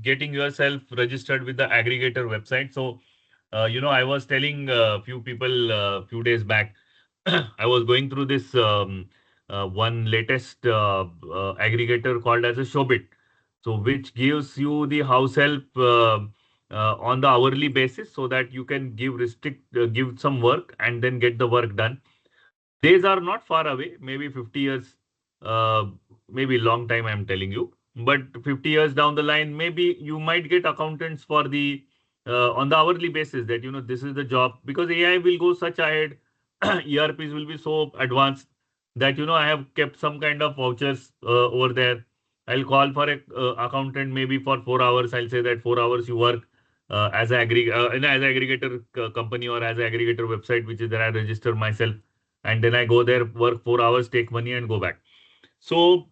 getting yourself registered with the aggregator website. So I was telling a few people a few days back, I was going through this one latest aggregator called as a Shobit. So which gives you the house help on the hourly basis so that you can give some work and then get the work done. Days are not far away, maybe 50 years, uh, maybe long time I'm telling you. But 50 years down the line, maybe you might get accountants for the on the hourly basis that this is the job, because AI will go such ahead, ERPs will be so advanced that I have kept some kind of vouchers over there. I'll call for a accountant maybe for 4 hours. I'll say that 4 hours you work as aggregator company or as aggregator website, which is that I register myself and then I go there, work 4 hours, take money and go back. So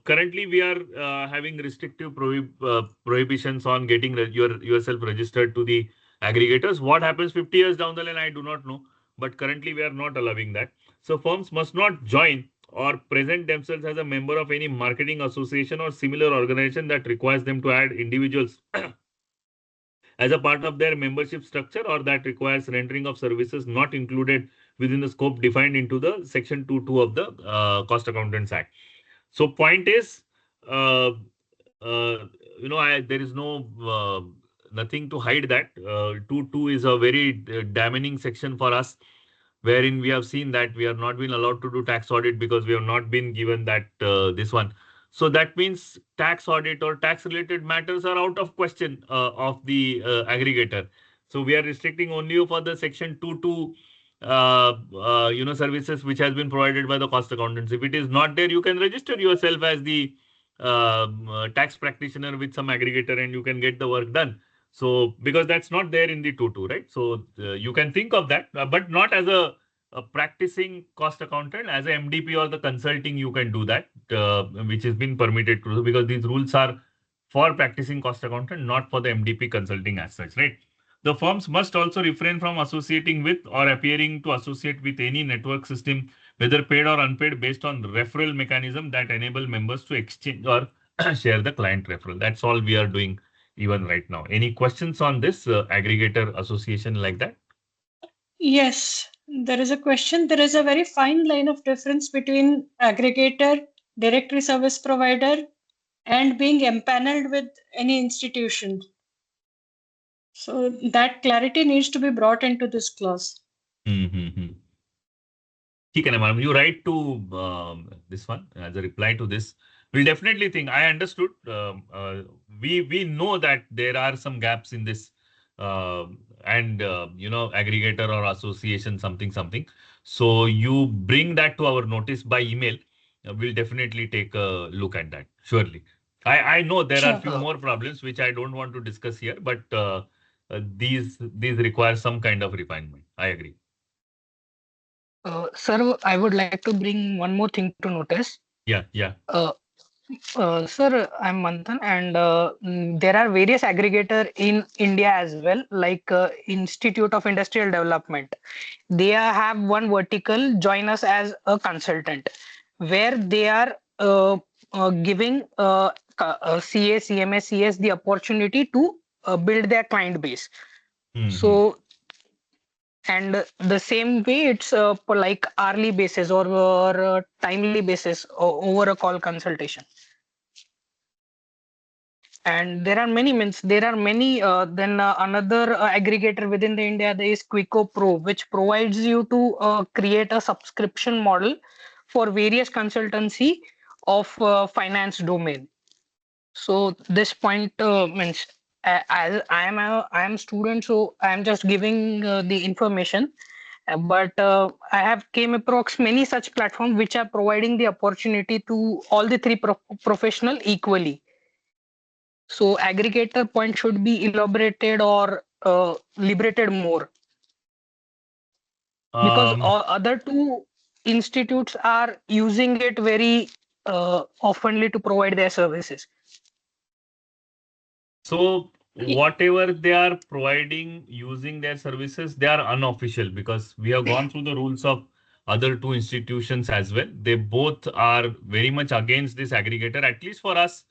currently we are having restrictive prohibitions on getting yourself registered to the aggregators. What happens 50 years down the line, I do not know. But currently we are not allowing that. So firms must not join or present themselves as a member of any marketing association or similar organization that requires them to add individuals as a part of their membership structure or that requires rendering of services not included within the scope defined into the section 2.2 of the Cost Accountants Act. So point is, there is no nothing to hide that. 2.2 is a very damning section for us, wherein we have seen that we have not been allowed to do tax audit because we have not been given that this one. So that means tax audit or tax related matters are out of question of the aggregator. So we are restricting only for the section 2.2 services which has been provided by the cost accountants. If it is not there, you can register yourself as the tax practitioner with some aggregator and you can get the work done. So because that's not there in the 2.2, right? So you can think of that, but not as a practicing cost accountant. As a MDP or the consulting, you can do that, which has been permitted to do, because these rules are for practicing cost accountant, not for the MDP consulting as such, right? The firms must also refrain from associating with or appearing to associate with any network system, whether paid or unpaid, based on referral mechanism that enable members to exchange or share the client referral. That's all we are doing even right now. Any questions on this aggregator association like that? Yes, there is a question. There is a very fine line of difference between aggregator, directory service provider, and being empaneled with any institution. So that clarity needs to be brought into this clause. Mm-hmm. Madam, you write to this one as a reply to this. We'll definitely think. I understood. We know that there are some gaps in this, and aggregator or association something. So you bring that to our notice by email. We'll definitely take a look at that. Surely. I know there are few more problems which I don't want to discuss here, but these require some kind of refinement. I agree. Sir, I would like to bring one more thing to notice. Yeah. Sir, I'm Manthan, and there are various aggregator in India as well, like Institute of Industrial Development. They have one vertical, join us as a consultant, where they are giving CA, CMA, CS the opportunity to build their client base. So, and the same way it's for like hourly basis or timely basis over a call consultation. And there are many means there are many then another aggregator within the India, there is Quico Pro, which provides you to create a subscription model for various consultancy of finance domain. So this point means as I am student, so I am just giving the information. But I have came across many such platforms which are providing the opportunity to all the three professional equally. So aggregator point should be elaborated or liberated more, because other two institutes are using it very oftenly to provide their services. So whatever they are providing using their services, they are unofficial, because we have gone through the rules of other two institutions as well. They both are very much against this aggregator. At least for us,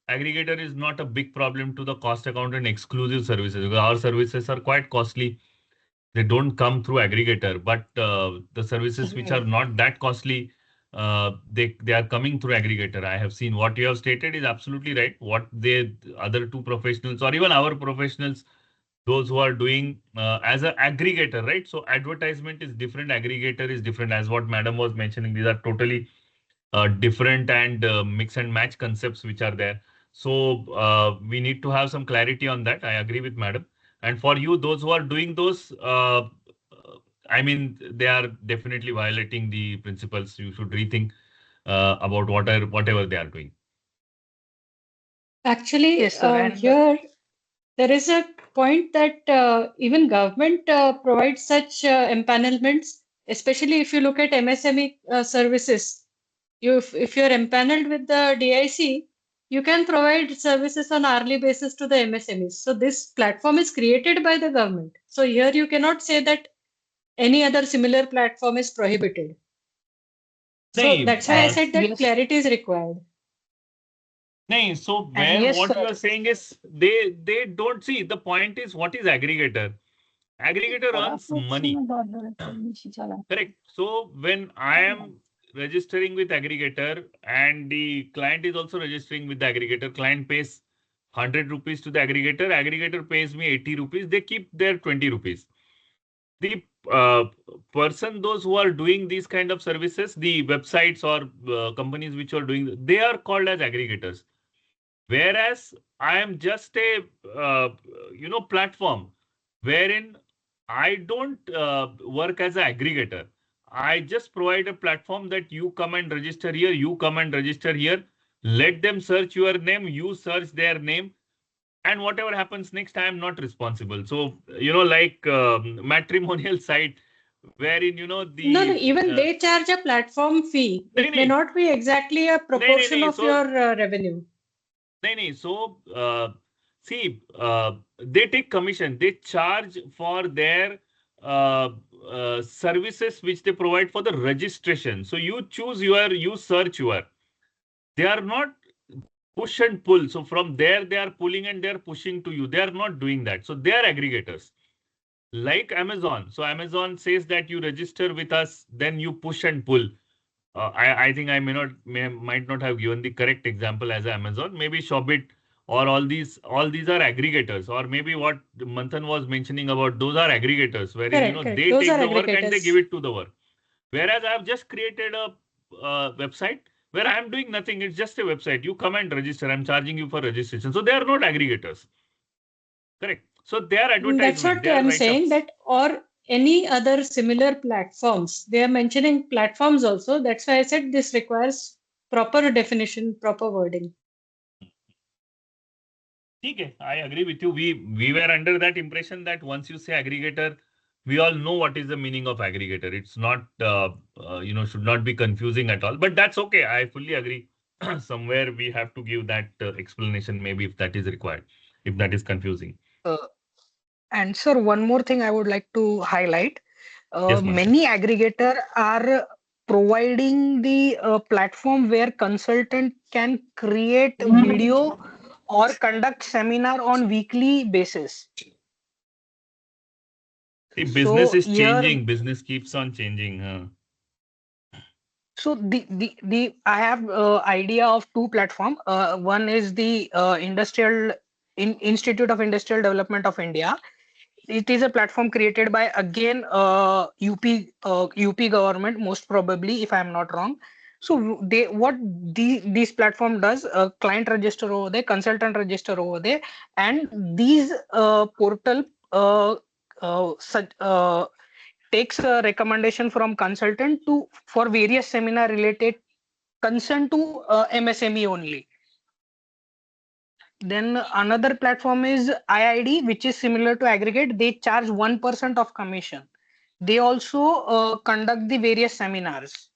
aggregator is not a big problem to the cost accountant exclusive services, because our services are quite costly. They don't come through aggregator, but the services which are not that costly, they are coming through aggregator. I have seen what you have stated is absolutely right. What they other two professionals or even our professionals, those who are doing as an aggregator, right? So advertisement is different, aggregator is different. As what madam was mentioning, these are totally different and mix and match concepts which are there. So we need to have some clarity on that. I agree with madam. And for you, those who are doing those, I mean, they are definitely violating the principles. You should rethink about whatever they are doing. Actually, Yes, sir. And here there is a point that even government provides such empanelments, especially if you look at MSME services. If you're empaneled with the DIC, you can provide services on hourly basis to the MSMEs. So this platform is created by the government. So here you cannot say that any other similar platform is prohibited. So that's why I said that yes, clarity is required. No, so and where yes, what you sir. are saying is they don't see. The point is, what is aggregator? Aggregator earns money. Correct. So when I am registering with aggregator and the client is also registering with the aggregator, client pays 100 rupees to the aggregator, aggregator pays me 80 rupees, they keep their 20 rupees. The person, those who are doing these kind of services, the websites or companies which are doing, they are called as aggregators. Whereas I am just a platform wherein I don't work as an aggregator. I just provide a platform that you come and register here, you come and register here. Let them search your name, you search their name, and whatever happens next, I am not responsible. So, like matrimonial site, wherein, No, the. even they charge a platform fee. It may नहीं, not be exactly a नहीं, proportion नहीं, of so your revenue. नहीं, so see, they take commission. They charge for their services which they provide for the registration. So you search your. They are not push and pull. So from there, they are pulling and they are pushing to you. They are not doing that. So they are aggregators. Like Amazon. So Amazon says that you register with us, then you push and pull. I think I might not have given the correct example as Amazon. Maybe Shopit or all these are aggregators, or maybe what Manthan was mentioning about, those are aggregators wherein Correct. they Those take are the work and they give aggregators. it to the work. Whereas I have just created a website where I am doing nothing. It's just a website. You come and register. I'm charging you for registration. So they are not aggregators. Correct. So they are That's advertisement. what They are I'm saying, write-ups. that or any other similar platforms. They are mentioning platforms also. That's why I said this requires proper definition, proper wording. Okay, I agree with you. We were under that impression that once you say aggregator, we all know what is the meaning of aggregator. It's not, should not be confusing at all. But that's okay. I fully agree. Somewhere we have to give that explanation, maybe if that is required, if that is confusing. Uh, and sir, one more thing I would like to highlight. Yes, Manthan. Many aggregator are providing the platform where consultant can create video or conduct seminar on weekly basis. The business is here, changing. Business keeps on changing. so the I have idea of two platform. One is the Institute of Industrial Development of India. It is a platform created by again UP government, most probably, if I am not wrong. So this platform does, client register over there, consultant register over there, and these portal such takes a recommendation from consultant to for various seminar related concern to MSME only. Then another platform is IID, which is similar to aggregate. They charge 1% of commission. They also conduct the various seminars.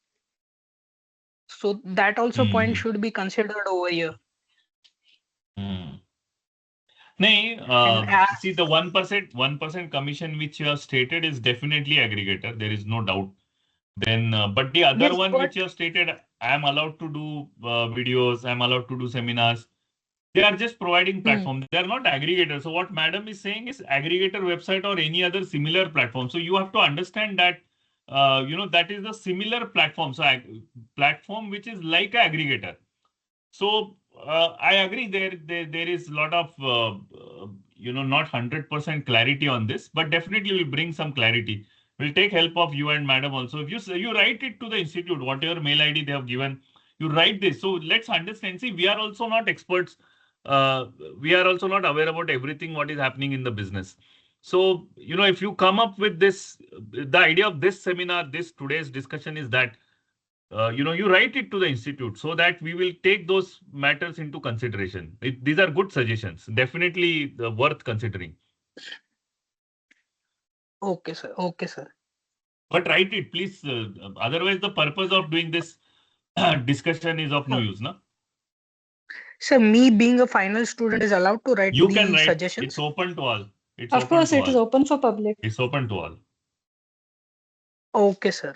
So that also point Hmm. should be considered over here. Nay, And see the 1% commission which you have stated is definitely aggregator. There is no doubt. Then, but the other yes, one but which you have stated, I am allowed to do videos, I am allowed to do seminars. They are just providing platform. They are not aggregators. So what madam is saying is aggregator website or any other similar platform. So you have to understand that, that is the similar platform. So platform which is like a aggregator. So I agree there is a lot of not 100% clarity on this, but definitely will bring some clarity. We'll take help of you and madam also. If you write it to the institute, whatever mail ID they have given, you write this. So let's understand. See, we are also not experts. We are also not aware about everything what is happening in the business. So if you come up with this, the idea of this seminar, this today's discussion is that you write it to the institute so that we will take those matters into consideration. These are good suggestions, definitely worth considering. okay, sir. Okay, sir. But write it, please. Otherwise, the purpose of doing this discussion is of no use, no? So me being a final student is allowed to write You can the write. suggestions. It's open to all. It's Of open course, to it is all. open for public. It's open to all. Okay, sir.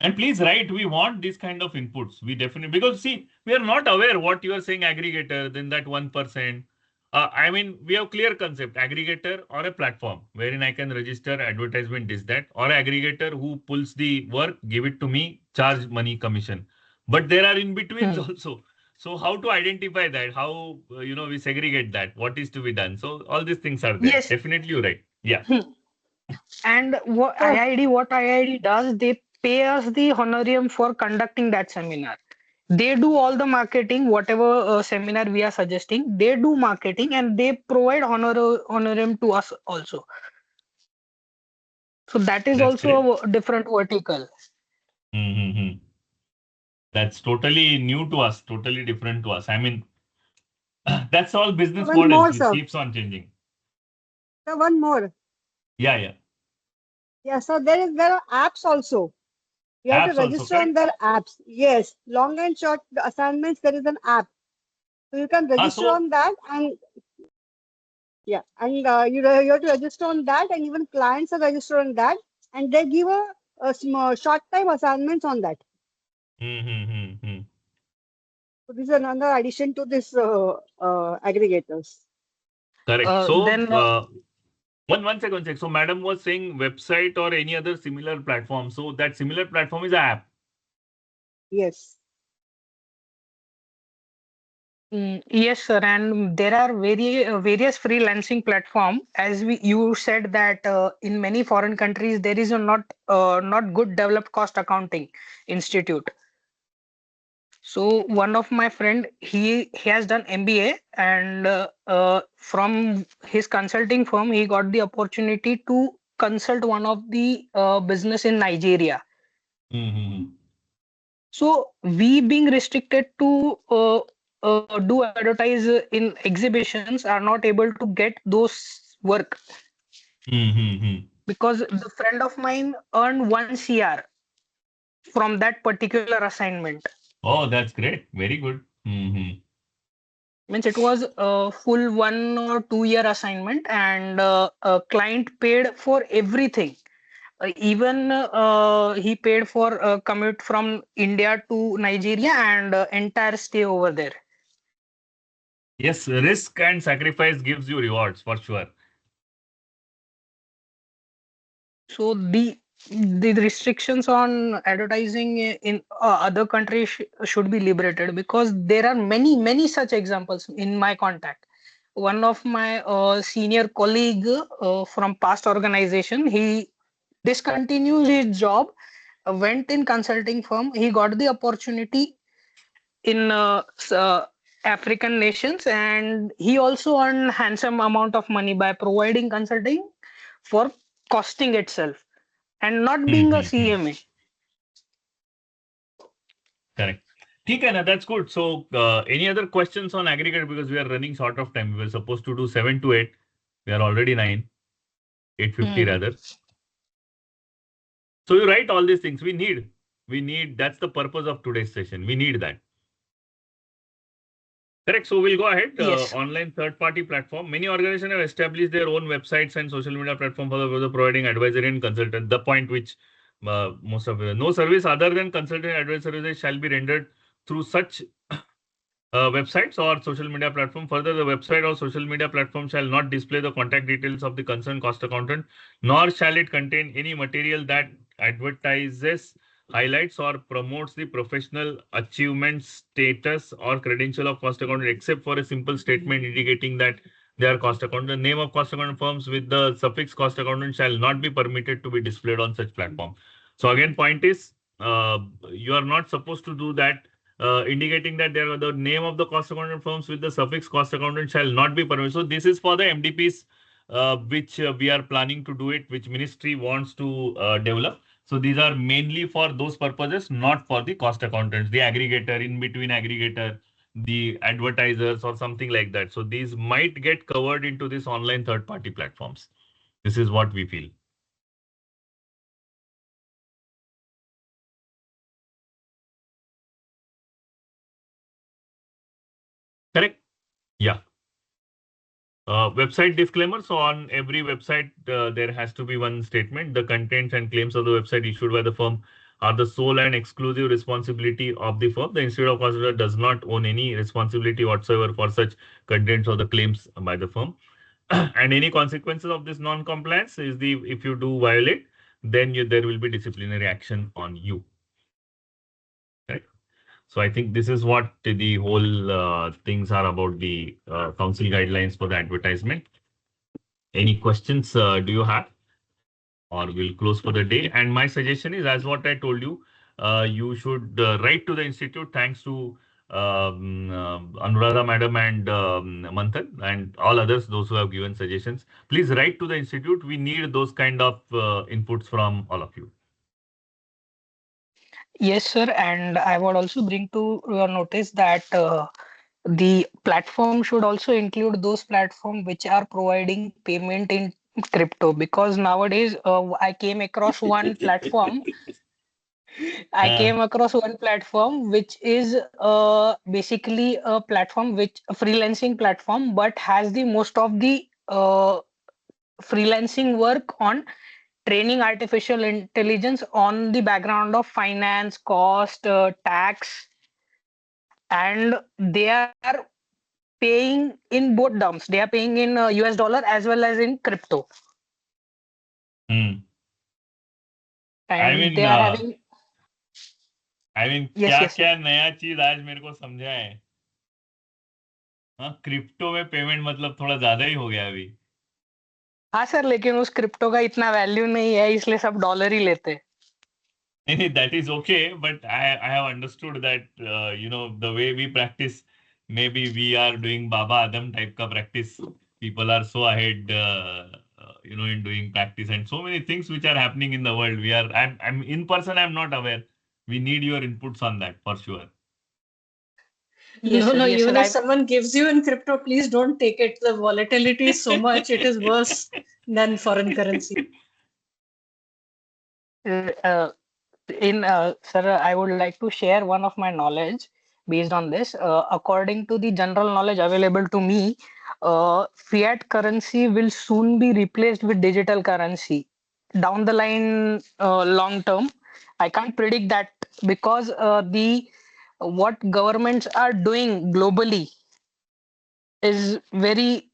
And please write, we want these kind of inputs. We definitely, because see, we are not aware what you are saying aggregator, then that 1%. I mean, we have clear concept, aggregator or a platform wherein I can register advertisement, this, that, or aggregator who pulls the work, give it to me, charge money, commission. But there are in betweens also. So how to identify that? How, we segregate that? What is to be done? So all these things are there. Yes. Definitely you're right. Yeah. And what IID does, they pay us the honorarium for conducting that seminar. They do all the marketing, whatever seminar we are suggesting, they do marketing and they provide honorarium to us also. So that is That's great. also a different vertical. Mm-hmm. That's totally new to us, totally different to us. I mean, that's all business One models more, which sir. keeps on changing. Sir, one more. Yeah. Yeah, so there are apps also. You have to Apps also, register on correct? their apps. Yes, long and short assignments, there is an app. So you can register So on that and yeah, and you have to register on that and even clients are registered on that and they give a small short time assignments on that. So this is another addition to this aggregators. correct. So Then one second. So madam was saying website or any other similar platform. So that similar platform is an app. Yes. yes, sir, and there are various freelancing platform. As you said that in many foreign countries there is a not good developed cost accounting institute. So one of my friend, he has done MBA and from his consulting firm he got the opportunity to consult one of the business in Nigeria. So we being restricted to do advertise in exhibitions are not able to get those work because the friend of mine earned 1 CR from that particular assignment. Oh, that's great. Very good. Means it was a full 1 or 2 year assignment and a client paid for everything. Even he paid for commute from India to Nigeria and entire stay over there. Yes, risk and sacrifice gives you rewards for sure. So the restrictions on advertising in other countries should be liberated, because there are many such examples in my contact. One of my senior colleague from past organization, he discontinued his job, went in consulting firm. He got the opportunity in African nations, and he also earned handsome amount of money by providing consulting for costing itself and not being a CMA. Correct. ठीक है ना, that's good. So any other questions on aggregate, because we are running short of time. We were supposed to do 7 to 8. We are already 9, 8:50 rather. So you write all these things. We need, that's the purpose of today's session. We need that. Correct. So we'll go ahead. Yes. Online third-party platform. Many organizations have established their own websites and social media platform for the providing advisory and consultant. The point which most of no service other than consulting and advisory services shall be rendered through such websites or social media platform. Further, the website or social media platform shall not display the contact details of the concerned cost accountant, nor shall it contain any material that advertises, highlights, or promotes the professional achievement, status, or credential of cost accountant, except for a simple statement indicating that they are cost accountant. Name of cost accountant firms with the suffix cost accountant shall not be permitted to be displayed on such platform. So again, point is, you are not supposed to do that. Indicating that the name of the cost accountant firms with the suffix cost accountant shall not be permitted. So this is for the MDPs, which we are planning to do it, which ministry wants to develop. So these are mainly for those purposes, not for the cost accountants, the aggregator, in between aggregator, the advertisers or something like that. So these might get covered into this online third-party platforms. This is what we feel. Correct? Yeah. Website disclaimer. So on every website, there has to be one statement. The contents and claims of the website issued by the firm are the sole and exclusive responsibility of the firm. The Institute of Cost Accounting does not own any responsibility whatsoever for such contents or the claims by the firm. And any consequences of this non-compliance is if you do violate, then there will be disciplinary action on you. Right? So I think this is what the whole things are about the council guidelines for the advertisement. Any questions do you have? Or we'll close for the day. And my suggestion is, as what I told you, you should write to the institute. Thanks to Anuradha madam and Manthan and all others, those who have given suggestions. Please write to the institute. We need those kind of inputs from all of you. Yes, sir. And I would also bring to your notice that the platform should also include those platforms which are providing payment in crypto, because nowadays I came across one platform. I came across one platform which is basically a platform, which a freelancing platform, but has the most of the freelancing work on training artificial intelligence on the background of finance, cost, tax, and they are paying in both terms. They are paying in US dollar as well as in crypto. And they are having. क्या नया चीज आज मेरे को समझा है? हाँ, crypto में पेमेंट मतलब थोड़ा ज्यादा ही हो गया अभी. हाँ सर, लेकिन उस क्रिप्टो का इतना वैल्यू नहीं है, इसलिए सब डॉलर ही लेते. That is okay, but I have understood that the way we practice, maybe we are doing Baba Adam type ka practice. People are so ahead, in doing practice, and so many things which are happening in the world. I'm in person. I'm not aware. We need your inputs on that for sure. Yes, no, even if someone gives you in crypto, please don't take it. The volatility is so much; it is worse than foreign currency. Sir, I would like to share one of my knowledge based on this. According to the general knowledge available to me, fiat currency will soon be replaced with digital currency down the line, long term. I can't predict that, because what governments are doing globally is very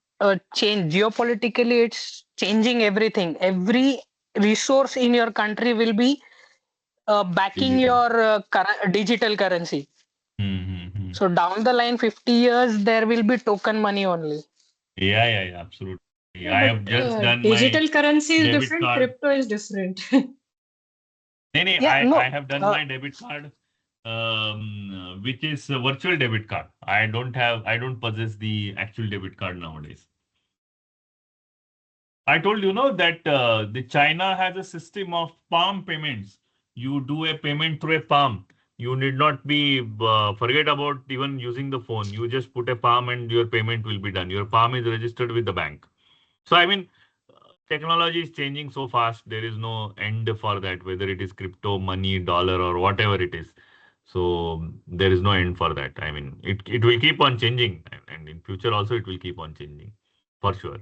change geopolitically. It's changing everything. Every resource in your country will be backing Digital. your digital currency. Mm-hmm. So down the line, 50 years, there will be token money only. Yeah, absolutely. Yeah, I but have just done my digital currency is debit different, card. crypto is different. Nee, Yeah, no. I have done my debit card, which is a virtual debit card. I don't possess the actual debit card nowadays. I told you know that the China has a system of palm payments. You do a payment through a palm. You need not be forget about even using the phone. You just put a palm and your payment will be done. Your palm is registered with the bank. So I mean, technology is changing so fast. There is no end for that, whether it is crypto, money, dollar, or whatever it is. So there is no end for that. I mean, it will keep on changing, and in future also it will keep on changing for sure.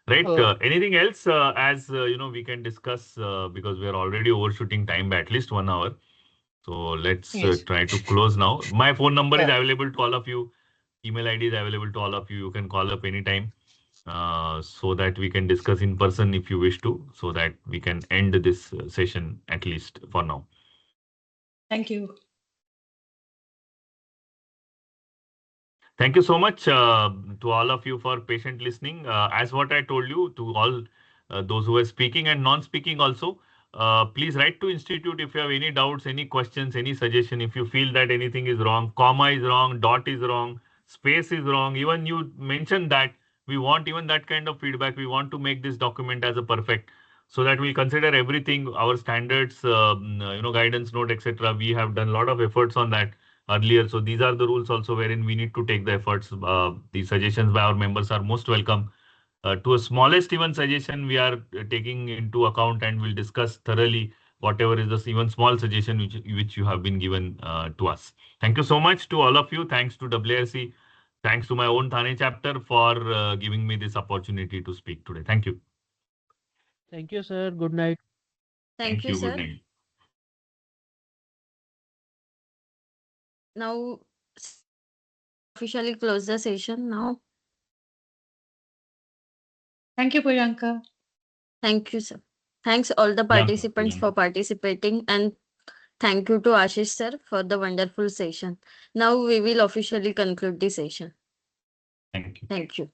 Right. Anything else as we can discuss because we are already overshooting time by at least 1 hour. So let's Yes. try to close now. My phone number is Yeah. available to all of you. Email ID is available to all of you. You can call up anytime so that we can discuss in person if you wish to, so that we can end this session at least for now. Thank you. Thank you so much to all of you for patient listening. As what I told you, to all those who are speaking and non-speaking also, please write to Institute if you have any doubts, any questions, any suggestion. If you feel that anything is wrong, comma is wrong, dot is wrong, space is wrong, even you mentioned that, we want even that kind of feedback. We want to make this document as a perfect, so that we'll consider everything, our standards, guidance note, etc. We have done a lot of efforts on that earlier. So these are the rules also wherein we need to take the efforts. The suggestions by our members are most welcome. To a smallest even suggestion, we are taking into account and will discuss thoroughly whatever is the even small suggestion which you have been given to us. Thank you so much to all of you. Thanks to WRC. Thanks to my own Thane chapter for giving me this opportunity to speak today. Thank you. Thank you, sir. Good night. Thank you, Good sir. night. Now, officially close the session now. Thank you, Priyanka. Thank you, sir. Thanks all the participants for participating, and thank you to Ashish sir for the wonderful session. Now we will officially conclude the session. Thank you. Thank you.